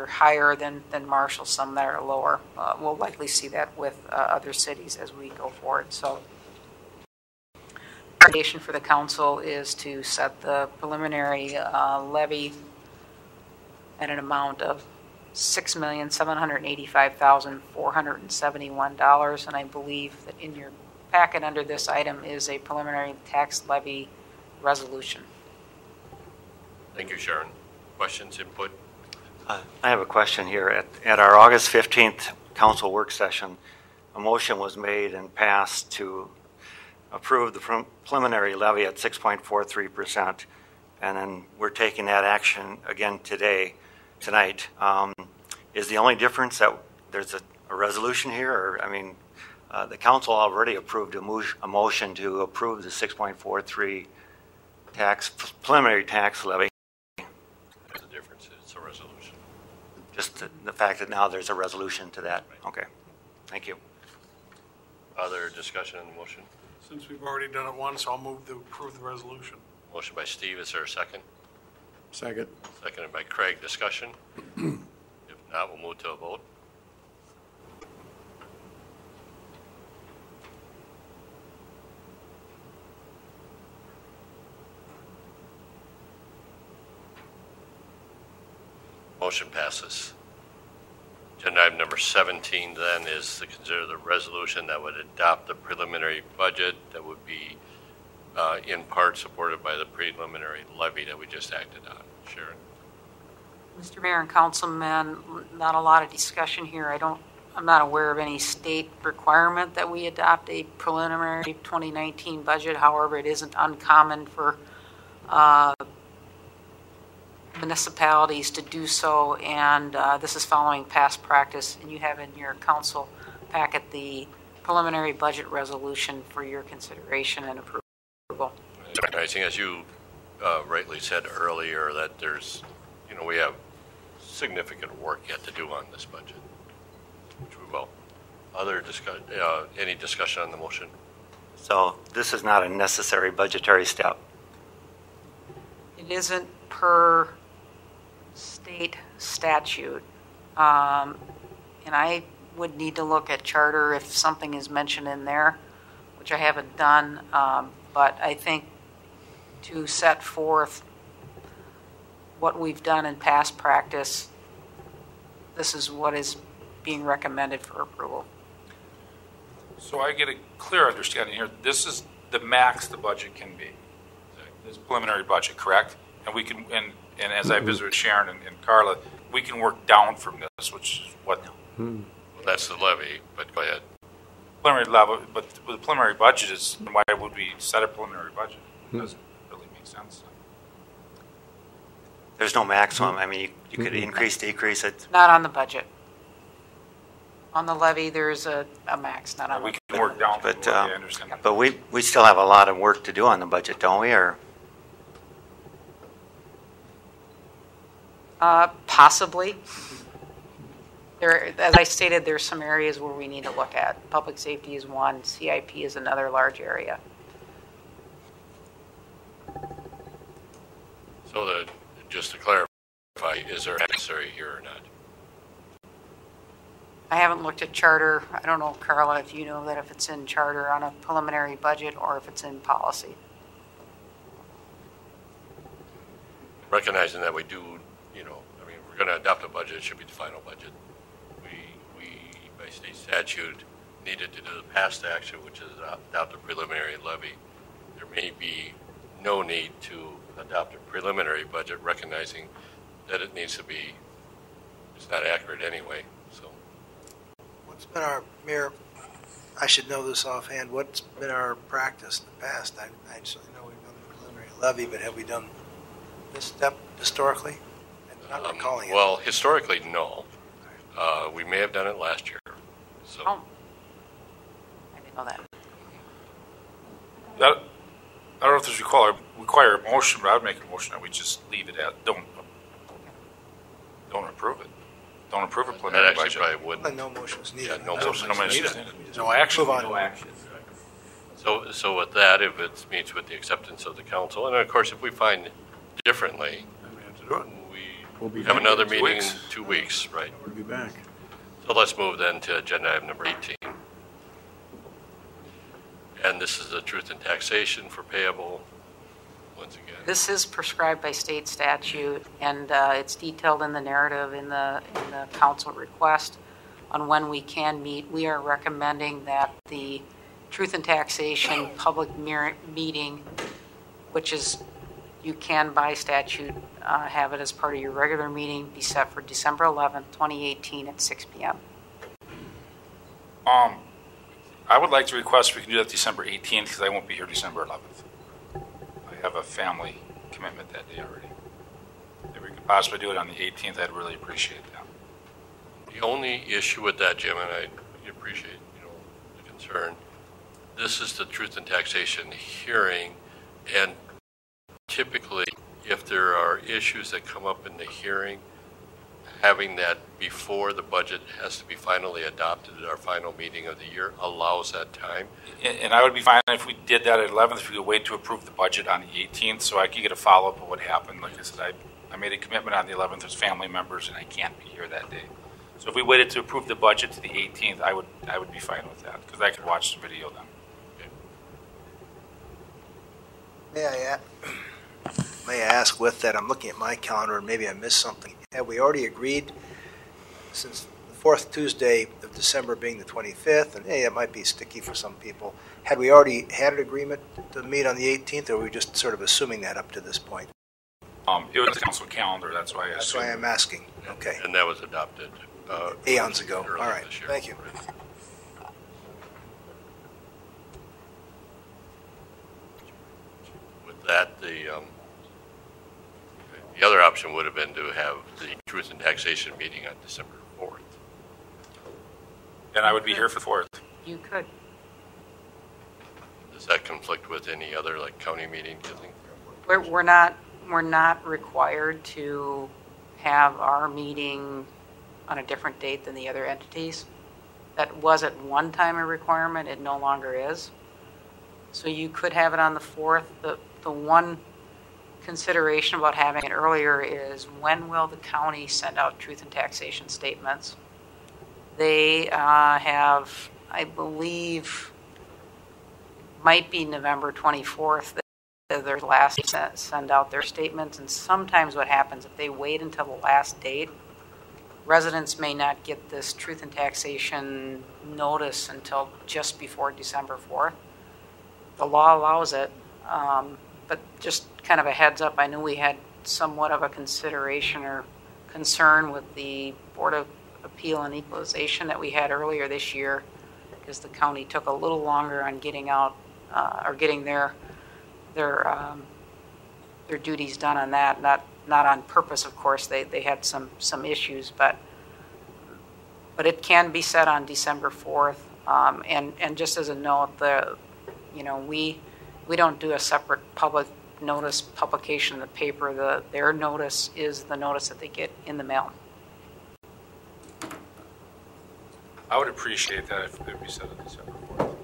higher than Marshall, some that are lower. We'll likely see that with other cities as we go forward. So the recommendation for the council is to set the preliminary levy at an amount of $6,785,471, and I believe that in your packet under this item is a preliminary tax levy resolution. Thank you, Sharon. Questions, input? I have a question here. At our August 15th council work session, a motion was made and passed to approve the preliminary levy at 6.43%, and then we're taking that action again tonight. Is the only difference that there's a resolution here? Or, I mean, the council already approved a motion to approve the 6.43 preliminary tax levy. There's a difference. It's a resolution. Just the fact that now there's a resolution to that. Right. Okay. Thank you. Other discussion on the motion? Since we've already done it once, I'll move to approve the resolution. Motion by Steve. Is there a second? Second. Seconded by Craig. Discussion? If Not, we'll move to a vote. Motion passes. Agenda item number 17 then is to consider the resolution that would adopt the preliminary budget that would be in part supported by the preliminary levy that we just acted on. Sharon. Mr. Mayor and Councilman, not a lot of discussion here. I'm not aware of any state requirement that we adopt a preliminary 2019 budget. However, it isn't uncommon for municipalities to do so, and this is following past practice, and you have in your council packet the preliminary budget resolution for your consideration and approval. Recognizing, as you rightly said earlier, that we have significant work yet to do on this budget, which we will. Any discussion on the motion? So this is not a necessary budgetary step. It isn't per state statute, and I would need to look at charter if something is mentioned in there, which I haven't done, but I think to set forth what we've done in past practice, this is what is being recommended for approval. So I get a clear understanding here. This is the max the budget can be. This preliminary budget, correct? And we can, and as I visited with Sharon and Carla, we can work down from this, which is what? Well, that's the levy, but go ahead. Preliminary level, but with the preliminary budget is, why would we set a preliminary budget? It doesn't really make sense. There's no maximum. I mean, you could increase, decrease it. Not on the budget. On the levy, there's a max, not on we can work down from but, the levy, I understand. But we still have a lot of work to do on the budget, don't we? Or possibly. As I stated, there's some areas where we need to look at. Public safety is one, CIP is another large area. So just to clarify, is there necessary here or not? I haven't looked at charter. I don't know, Carla, if you know that if it's in charter on a preliminary budget or if it's in policy. Recognizing that we do, if we're going to adopt a budget, it should be the final budget. We by state statute, needed to do the past action, which is adopt a preliminary levy. There may be no need to adopt a preliminary budget, recognizing that it needs to be, it's not accurate anyway. So, what's been our, Mayor, I should know this offhand, what's been our practice in the past? I certainly know we've done the preliminary levy, but have we done this step historically? I'm not recalling it. Well, historically, no. We may have done it last year. So. Oh. I didn't know that. I don't know if this require a motion, but I would make a motion that we just leave it at, don't approve it. Don't approve a preliminary budget. That actually probably wouldn't. No motion is needed. Yeah, no motion is needed. No action. No action. So with that, if it meets with the acceptance of the council, and of course, if we find differently, we have another meeting in 2 weeks, right? We'll be back. So let's move then to agenda item number 18. And this is the truth in taxation for payable, once again. This is prescribed by state statute, and it's detailed in the narrative in the council request on when we can meet. We are recommending that the truth in taxation public meeting, which is, you can by statute have it as part of your regular meeting, be set for December 11th, 2018 at 6 p.m. I would like to request if we can do that December 18th because I won't be here December 11th. I have a family commitment that day already. If we could possibly do it on the 18th, I'd really appreciate that. The only issue with that, Jim, and I appreciate the concern, this is the truth in taxation hearing, and typically if there are issues that come up in the hearing, having that before the budget has to be finally adopted at our final meeting of the year allows that time. And I would be fine if we did that at 11th, if we could wait to approve the budget on the 18th so I could get a follow-up of what happened. Like I said, I made a commitment on the 11th as family members, and I can't be here that day. So if we waited to approve the budget to the 18th, I would be fine with that, because I could watch the video then. May I ask with that, I'm looking at my calendar and maybe I missed something. Have we already agreed, since the fourth Tuesday of December being the 25th, and hey, it might be sticky for some people, had we already had an agreement to meet on the 18th, or were we just sort of assuming that up to this point? It was the council calendar, that's why I That's assumed. why I'm asking. Okay. And that was adopted. Eons ago. earlier All right. this year. Thank you. With that, the other option would have been to have the Truth and Taxation meeting on December 4th. And I would be here for the 4th. You could. Does that conflict with any other, like, county meeting, do you think? We're not required to have our meeting on a different date than the other entities. That was at one time a requirement, it no longer is. So you could have it on the 4th. The one consideration about having it earlier is, when will the county send out truth and taxation statements? They have, I believe, might be November 24th, their last send out their statements. And sometimes what happens, if they wait until the last date, residents may not get this truth and taxation notice until just before December 4th. The law allows it, but just kind of a heads up, I knew we had somewhat of a consideration or concern with the Board of Appeal and Equalization that we had earlier this year, because the county took a little longer on getting out or getting their duties done on that. Not on purpose, of course. They had some issues, but it can be set on December 4th. And just as a note, we don't do a separate public notice publication in the paper. Their notice is the notice that they get in the mail. I would appreciate that if it be set on December 4th.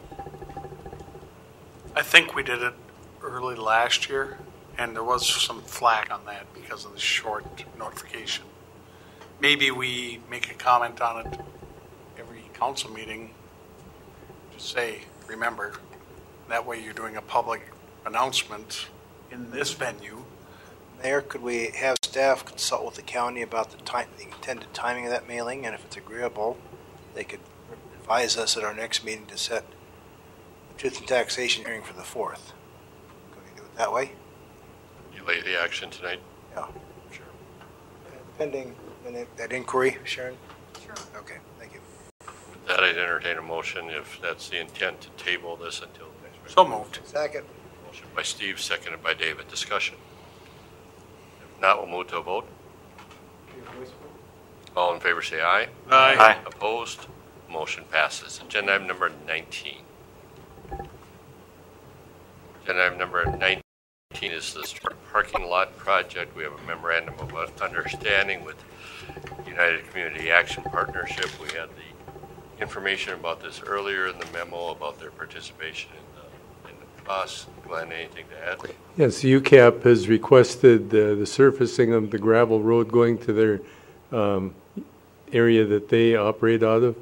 I think we did it early last year, and there was some flack on that because of the short notification. Maybe we make a comment on it every council meeting to say, remember, that way you're doing a public announcement in this venue. Mayor, could we have staff consult with the county about the intended timing of that mailing, and if it's agreeable, they could advise us at our next meeting to set the truth and taxation hearing for the 4th. Could we do it that way? Delay the action tonight? Yeah. Sure. Pending that inquiry, Sharon? Sure. Okay, thank you. With that, I'd entertain a motion, if that's the intent, to table this until next week. So moved. Second. Motion by Steve, seconded by David. Discussion. If not, we'll move to a vote. All in favor say aye. Aye. Aye. Opposed? Motion passes. Agenda item number 19. Agenda item number 19 is the parking lot project. We have a memorandum of understanding with United Community Action Partnership. We had the information about this earlier in the memo about their participation in the costs. Glenn, anything to add? Yes, UCAP has requested the surfacing of the gravel road going to their area that they operate out of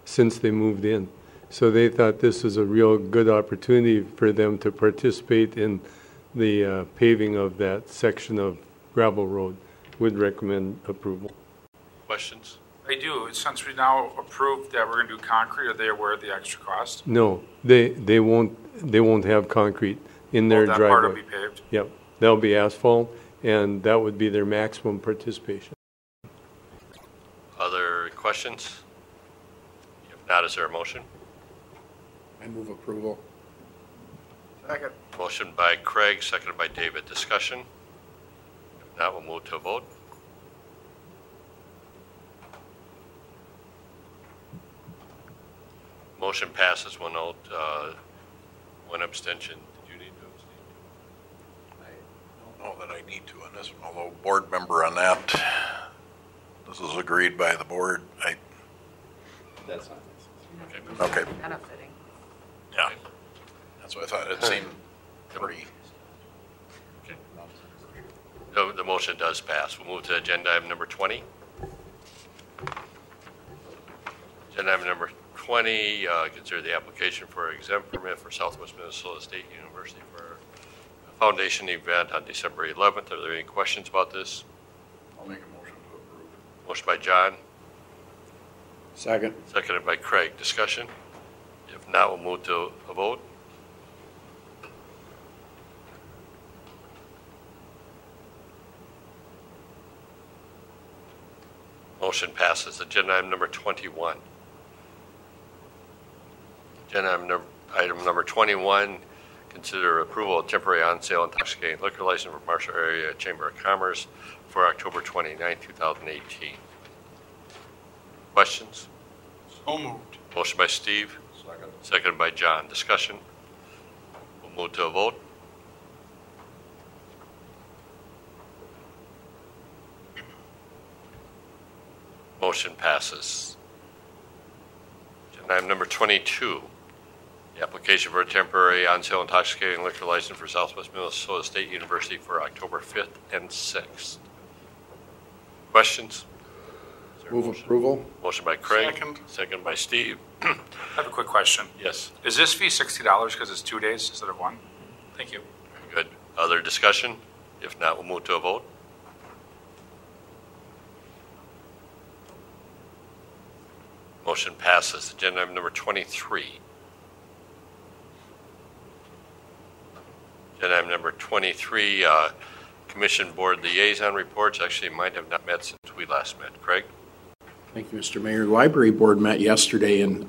since they moved in. So they thought this was a real good opportunity for them to participate in the paving of that section of gravel road. Would recommend approval. Questions? I do. Since we now approved that we're going to do concrete, are they aware of the extra cost? No, they won't have concrete in their that driveway. part will be paved? Yep, that'll be asphalt, and that would be their maximum participation. Other questions? If not, is there a motion? I move approval. Second. Motion by Craig, seconded by David. Discussion? If not, we'll move to a vote. Motion passes, 1 vote, 1 abstention. Did you need to abstain? I don't know that I need to on this one, although board member on that, this is agreed by the board. That's not Okay. Benefiting. Yeah. That's what I thought. It seemed pretty. Okay. The motion does pass. We'll move to agenda item number 20. Agenda item number 20, consider the application for exempt permit for Southwest Minnesota State University for a foundation event on December 11th. Are there any questions about this? I'll make a motion to approve. Motion by John. Second. Seconded by Craig. Discussion? If not, we'll move to a vote. Motion passes. Agenda item number 21. Agenda item number 21, consider approval of temporary on-sale intoxicating liquor license for Marshall Area Chamber of Commerce for October 29, 2018. Questions? So moved. Motion by Steve. Second. Seconded by John. Discussion? We'll move to a vote. Motion passes. Agenda item number 22, the application for a temporary on-sale intoxicating liquor license for Southwest Minnesota State University for October 5th and 6th. Questions? Move approval. Motion by Craig. Second. Second by Steve. I have a quick question. Yes. Is this fee $60 because it's 2 days instead of 1? Thank you. Very good. Other discussion? If not, we'll move to a vote. Motion passes. Agenda item number 23. Agenda item number 23, Commission Board Liaison Reports. Actually, might have not met since we last met. Craig? Thank you, Mr. Mayor. The Library Board met yesterday, and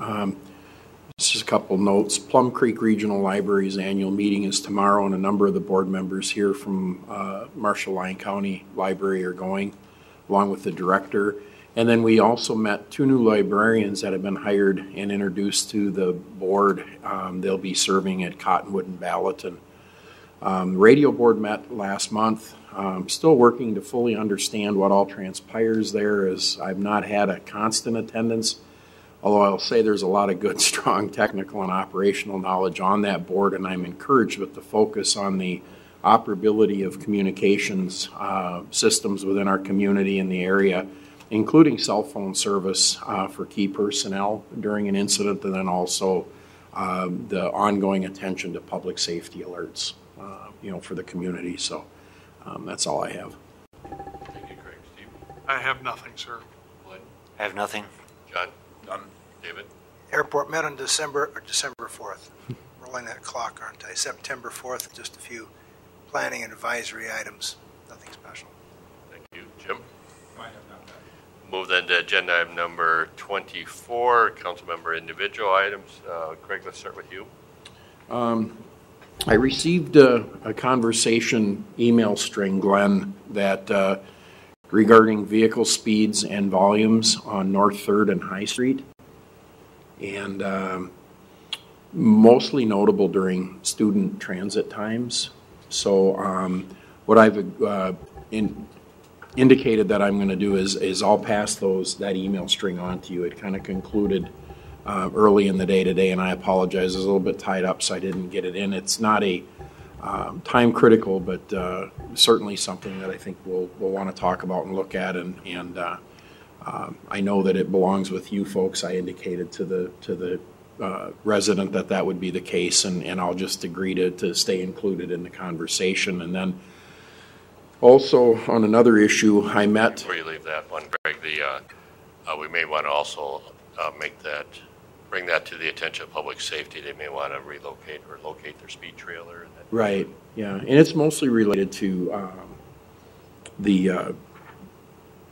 just a couple notes. Plum Creek Regional Library's annual meeting is tomorrow, and a number of the board members here from Marshall-Lyon County Library are going, along with the director. And then we also met 2 new librarians that have been hired and introduced to the board. They'll be serving at Cottonwood and Ballatin. The radio board met last month. Still working to fully understand what all transpires there, as I've not had a constant attendance, although I'll say there's a lot of good, strong technical and operational knowledge on that board, and I'm encouraged with the focus on the operability of communications systems within our community in the area, including cell phone service for key personnel during an incident, and then also the ongoing attention to public safety alerts, for the community. So that's all I have. Thank you, Craig. Steve? I have nothing, sir. Glenn? I have nothing. John? None. David? Airport met on December 4th. Rolling that clock, aren't I? September 4th, just a few planning and advisory items. Nothing special. Thank you. Jim? Move then to agenda item number 24, council member individual items. Craig, let's start with you. I received a conversation email string, Glenn, that regarding vehicle speeds and volumes on North 3rd and High Street, and mostly notable during student transit times. So what I've indicated that I'm going to do is I'll pass that email string on to you. It kind of concluded early in the day today, and I apologize. I was a little bit tied up, so I didn't get it in. It's not a time critical, but certainly something that I think we'll want to talk about and look at. And I know that it belongs with you folks. I indicated to the resident that would be the case, and I'll just agree to stay included in the conversation. And then also on another issue, I met. Before you leave that one, Greg, we may want to also bring that to the attention of public safety. They may want to relocate or locate their speed trailer. Right. Yeah, and it's mostly related to the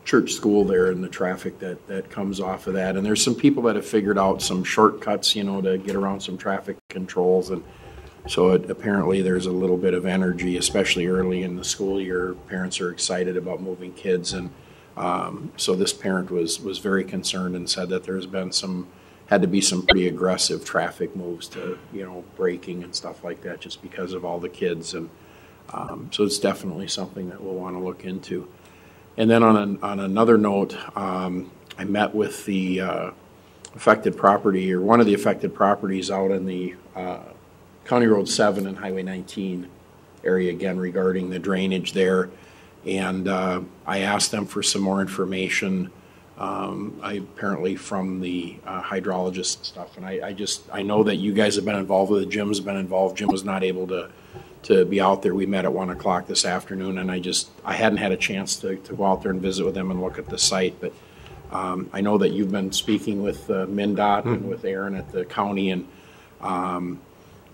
church school there and the traffic that comes off of that. And there's some people that have figured out some shortcuts, to get around some traffic controls. And so apparently there's a little bit of energy, especially early in the school year. Parents are excited about moving kids. And so this parent was very concerned and said that there's been had to be some pretty aggressive traffic moves to, braking and stuff like that just because of all the kids. And so it's definitely something that we'll want to look into. And then on another note, I met with the affected property, or one of the affected properties out in the County Road 7 and Highway 19 area again regarding the drainage there. And I asked them for some more information apparently from the hydrologist stuff. And I know that you guys have been involved with it. Jim's been involved. Jim was not able to be out there. We met at 1 o'clock this afternoon, and I hadn't had a chance to go out there and visit with them and look at the site. But I know that you've been speaking with MnDOT and with Aaron at the county, and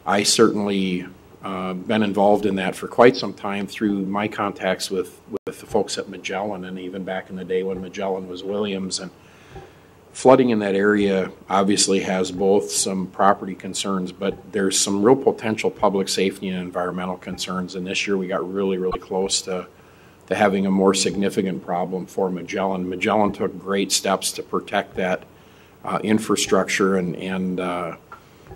I certainly been involved in that for quite some time through my contacts with the folks at Magellan, and even back in the day when Magellan was Williams. And flooding in that area obviously has both some property concerns, but there's some real potential public safety and environmental concerns. And this year we got really, really close to having a more significant problem for Magellan. Magellan took great steps to protect that infrastructure, and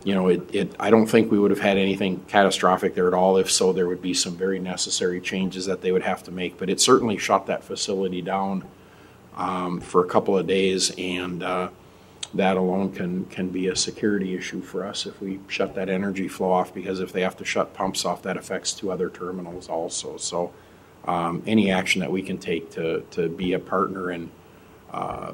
you know, I don't think we would have had anything catastrophic there at all. If so, there would be some very necessary changes that they would have to make. But it certainly shut that facility down for a couple of days, and that alone can be a security issue for us if we shut that energy flow off, because if they have to shut pumps off, that affects 2 other terminals also. So any action that we can take to be a partner in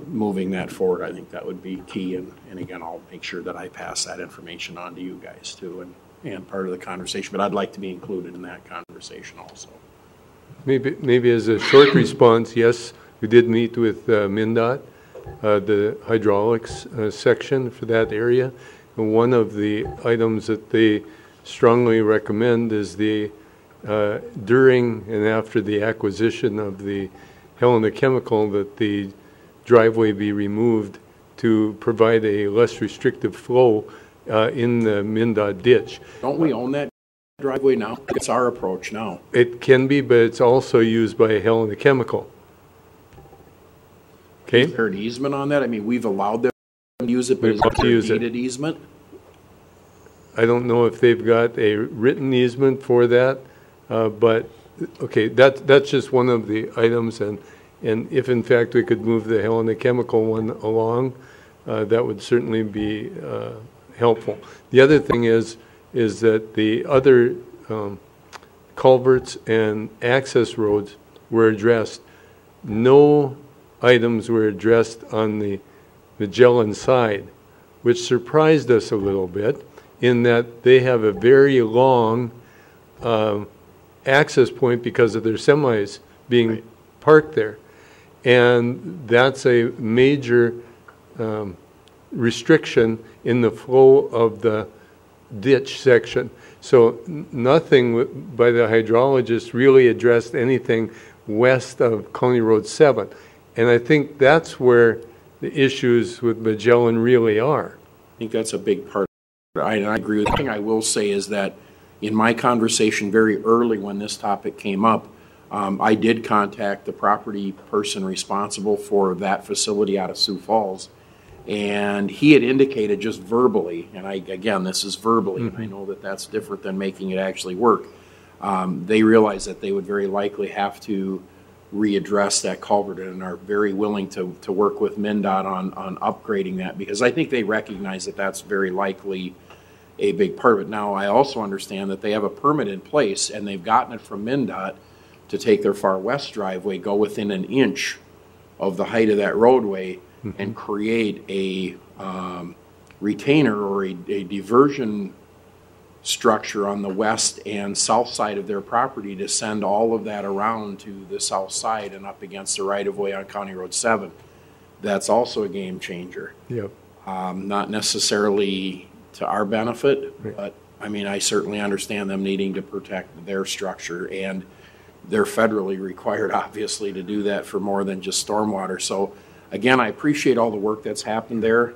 moving that forward, I think that would be key. And again, I'll make sure that I pass that information on to you guys too, and part of the conversation. But I'd like to be included in that conversation also. Maybe as a short response, yes, we did meet with MnDOT, the hydraulics section for that area. And one of the items that they strongly recommend is the during and after the acquisition of the Helena Chemical, that the driveway be removed to provide a less restrictive flow in the MnDOT ditch. Don't we own that driveway now? It's our approach now. It can be, but it's also used by Helena Chemical. Okay. Is there an easement on that? I mean, we've allowed them to use it, but is there a deeded easement? I don't know if they've got a written easement for that, but okay, that's just one of the items, and if in fact we could move the Helena Chemical one along, that would certainly be helpful. The other thing is that the other culverts and access roads were addressed. No items were addressed on the Magellan side, which surprised us a little bit, in that they have a very long access point because of their semis being parked there. And that's a major restriction in the flow of the ditch section. So nothing by the hydrologist really addressed anything west of County Road 7. And I think that's where the issues with Magellan really are. I think that's a big part. I agree with you. The thing I will say is that in my conversation very early when this topic came up, I did contact the property person responsible for that facility out of Sioux Falls, and he had indicated just verbally, and again, this is verbally, and I know that that's different than making it actually work. They realized that they would very likely have to readdress that culvert and are very willing to work with MnDOT on upgrading that, because I think they recognize that that's very likely a big part of it. Now, I also understand that they have a permit in place, and they've gotten it from MnDOT to take their far west driveway, go within an inch of the height of that roadway, and create a retainer or a diversion structure on the west and south side of their property to send all of that around to the south side and up against the right-of-way on County Road 7. That's also a game changer. Yep. Not necessarily to our benefit, but I mean, I certainly understand them needing to protect their structure, and they're federally required, obviously, to do that for more than just stormwater. So, again, I appreciate all the work that's happened there,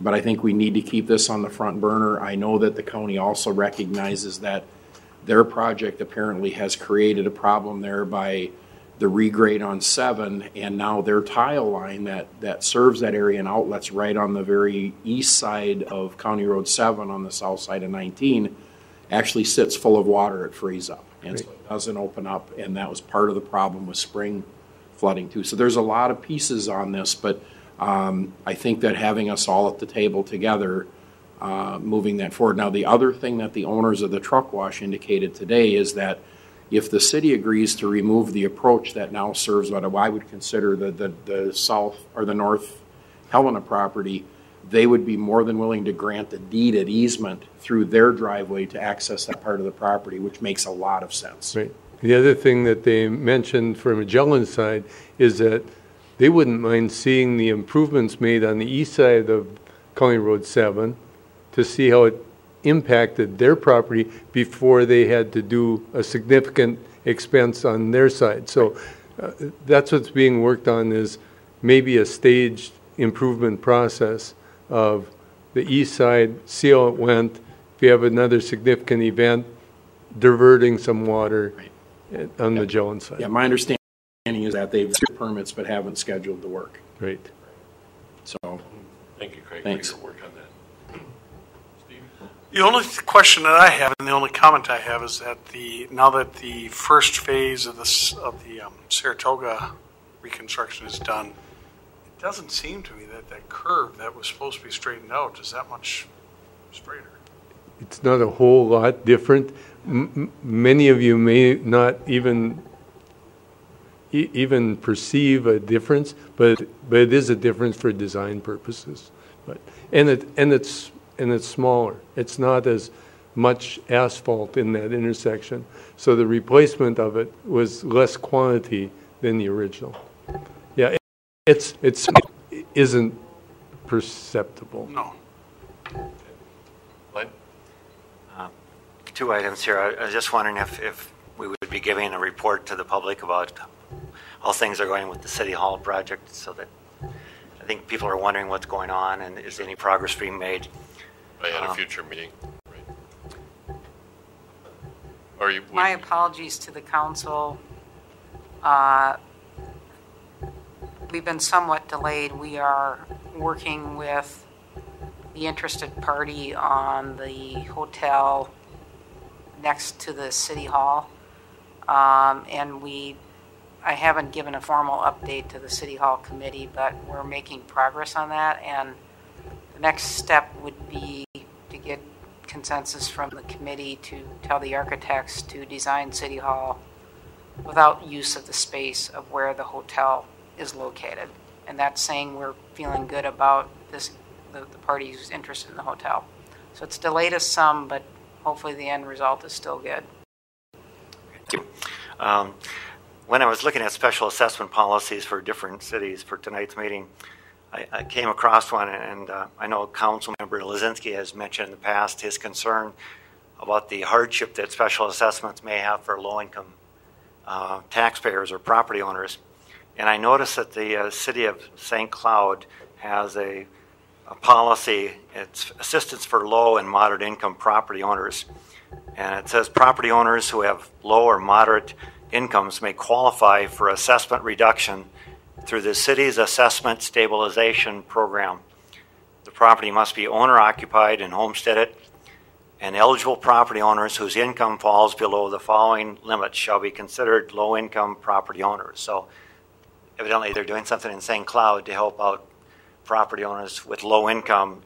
but I think we need to keep this on the front burner. I know that the county also recognizes that their project apparently has created a problem there by the regrade on 7, and now their tile line that serves that area and outlets right on the very east side of County Road 7 on the south side of 19 actually sits full of water at freeze up. And so it doesn't open up, and that was part of the problem with spring flooding too. So there's a lot of pieces on this, but I think that having us all at the table together, moving that forward. Now, the other thing that the owners of the truck wash indicated today is that If the city agrees to remove the approach that now serves what I would consider the south or the north Helena property, they would be more than willing to grant a deeded easement through their driveway to access that part of the property, which makes a lot of sense. Right. The other thing that they mentioned from Magellan's side is that they wouldn't mind seeing the improvements made on the east side of County Road 7 to see how it impacted their property before they had to do a significant expense on their side. So that's what's being worked on, is maybe a staged improvement process of the east side, see how it went. If you have another significant event, diverting some water on the Magellan side. Yeah, my understanding is that they've issued permits but haven't scheduled the work. Right. So, thank you, Craig, thanks. for your work on that. The only question that I have, and the only comment I have, is that now that the first phase of the Saratoga reconstruction is done, it doesn't seem to me that that curve that was supposed to be straightened out is that much straighter. It's not a whole lot different. Many of you may not even perceive a difference, but it is a difference for design purposes. And it's smaller. It's not as much asphalt in that intersection, so the replacement of it was less quantity than the original. Yeah, it isn't perceptible. No. Two items here. I was just wondering if we would be giving a report to the public about how things are going with the City Hall project, so that I think people are wondering what's going on and is any progress being made. At a future meeting. Right. My apologies to the council. We've been somewhat delayed. We are working with the interested party on the hotel next to the City Hall. And I haven't given a formal update to the City Hall committee, but we're making progress on that. And the next step would be to get consensus from the committee to tell the architects to design City Hall without use of the space of where the hotel is located. And that's saying we're feeling good about this, the party who's interested in the hotel. So it's delayed us some, but hopefully the end result is still good. Thank you. When I was looking at special assessment policies for different cities for tonight's meeting, I came across one, and I know Council Member Lazinski has mentioned in the past his concern about the hardship that special assessments may have for low-income taxpayers or property owners. And I noticed that the city of St. Cloud has a policy. It's assistance for low and moderate income property owners. And it says property owners who have low or moderate incomes may qualify for assessment reduction through the city's assessment stabilization program. The property must be owner-occupied and homesteaded, and eligible property owners whose income falls below the following limits shall be considered low-income property owners. So evidently they're doing something in St. Cloud to help out property owners with low income,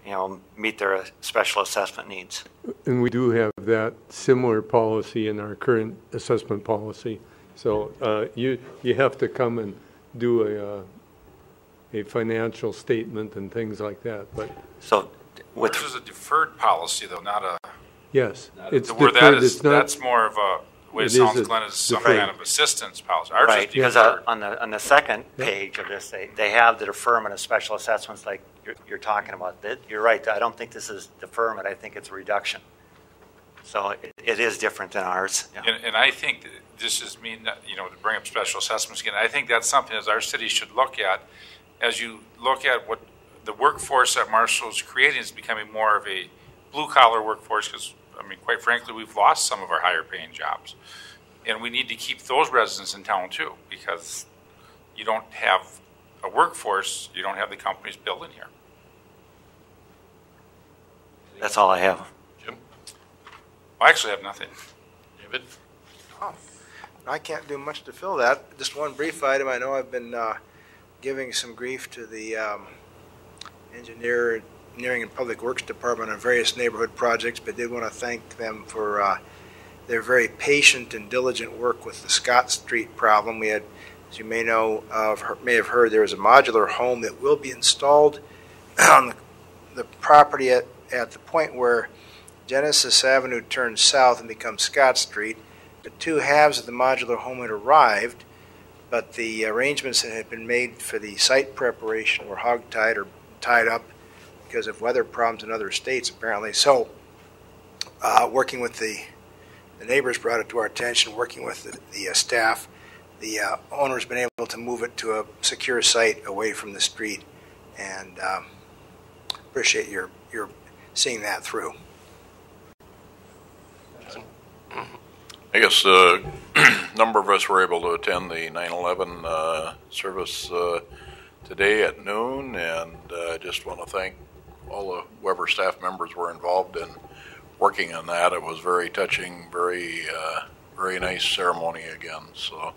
meet their special assessment needs. And we do have that similar policy in our current assessment policy. So you have to come and do a financial statement and things like that. But so this is a deferred policy, though, not a. Yes, it's deferred. That's more of a. The way it sounds, Glenn, is some deferred. kind of assistance policy. Ours right, is because on the second page of this, they have the deferment of special assessments like you're talking about. You're right. I don't think this is deferment. I think it's a reduction. So it is different than ours. Yeah. And I think that this is to bring up special assessments again. I think that's something that our city should look at. As you look at what the workforce that Marshall is creating is becoming more of a blue-collar workforce because, quite frankly, we've lost some of our higher-paying jobs. And we need to keep those residents in town, too, because you don't have a workforce, you don't have the companies building here. That's all I have. Jim? I actually have nothing. David? Oh, I can't do much to fill that. Just one brief item. I know I've been giving some grief to the Engineering and Public Works Department on various neighborhood projects, but did want to thank them for their very patient and diligent work with the Scott Street problem. We had, as you may know, may have heard, there is a modular home that will be installed on the property at the point where Genesis Avenue turns south and becomes Scott Street. The two halves of the modular home had arrived, but the arrangements that had been made for the site preparation were hog-tied or tied up because of weather problems in other states, apparently. So, working with the neighbors brought it to our attention, working with the staff, the owner's been able to move it to a secure site away from the street, and appreciate your seeing that through. I guess a number of us were able to attend the 9/11 service today at noon, and I just want to thank all the Weber staff members were involved in working on that. It was very touching, very nice ceremony again. So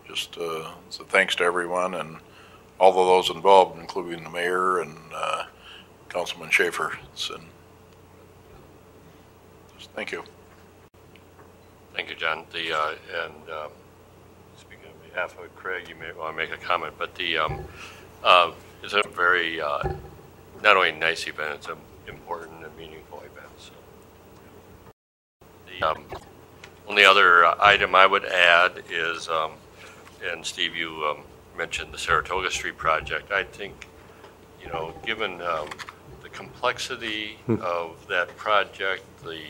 just so thanks to everyone and all of those involved, including the mayor and Councilman Schaefer. So, thank you. Thank you, John. Speaking on behalf of Craig, you may want to make a comment, but it's a very not only nice event, it's an important and meaningful event. So, the only other item I would add is, and Steve, you mentioned the Saratoga Street project. I think, given the complexity of that project, the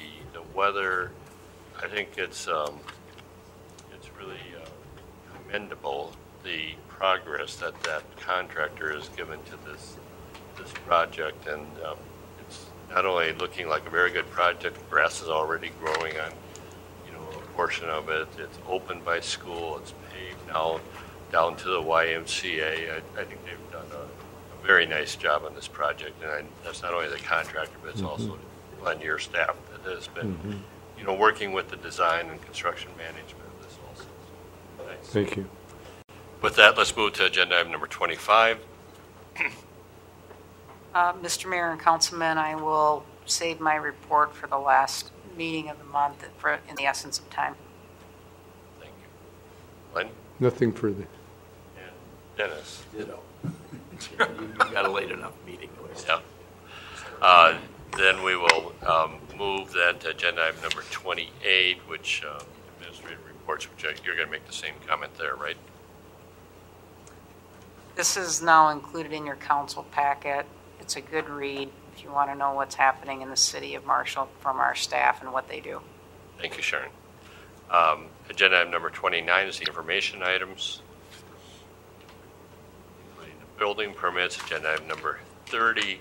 weather, I think it's really commendable, the progress that contractor has given to this project, and it's not only looking like a very good project. Grass is already growing on a portion of it. It's opened by school. It's paved now down to the YMCA. I think they've done a very nice job on this project, and that's not only the contractor, but it's also on your staff that has been working with the design and construction management of this also. So, nice. Thank you. With that, let's move to agenda item number 25. Mr. Mayor and Councilman, I will save my report for the last meeting of the month in the essence of time. Thank you. Glenn? Nothing further. And Dennis? You got a late enough meeting. Yeah. Then we will move that to agenda item number 28, which administrative reports, which you're going to make the same comment there, right? This is now included in your council packet. It's a good read if you want to know what's happening in the city of Marshall from our staff and what they do. Thank you, Sharon. Agenda item number 29 is the information items, including the building permits. Agenda item number 30,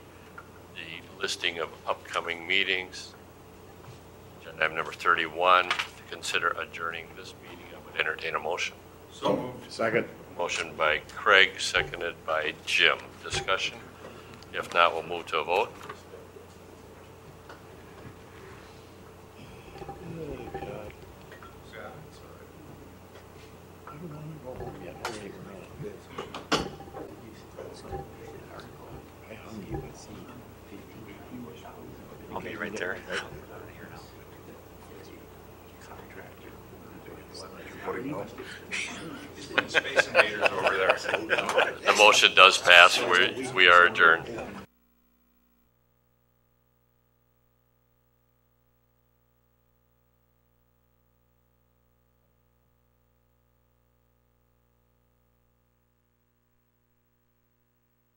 the listing of upcoming meetings. Agenda item number 31, to consider adjourning this meeting. I would entertain a motion. So moved. Second. Motion by Craig, seconded by Jim. Discussion? If not, we'll move to a vote. I'll be right there. Space Invaders over there. The motion does pass. We are adjourned.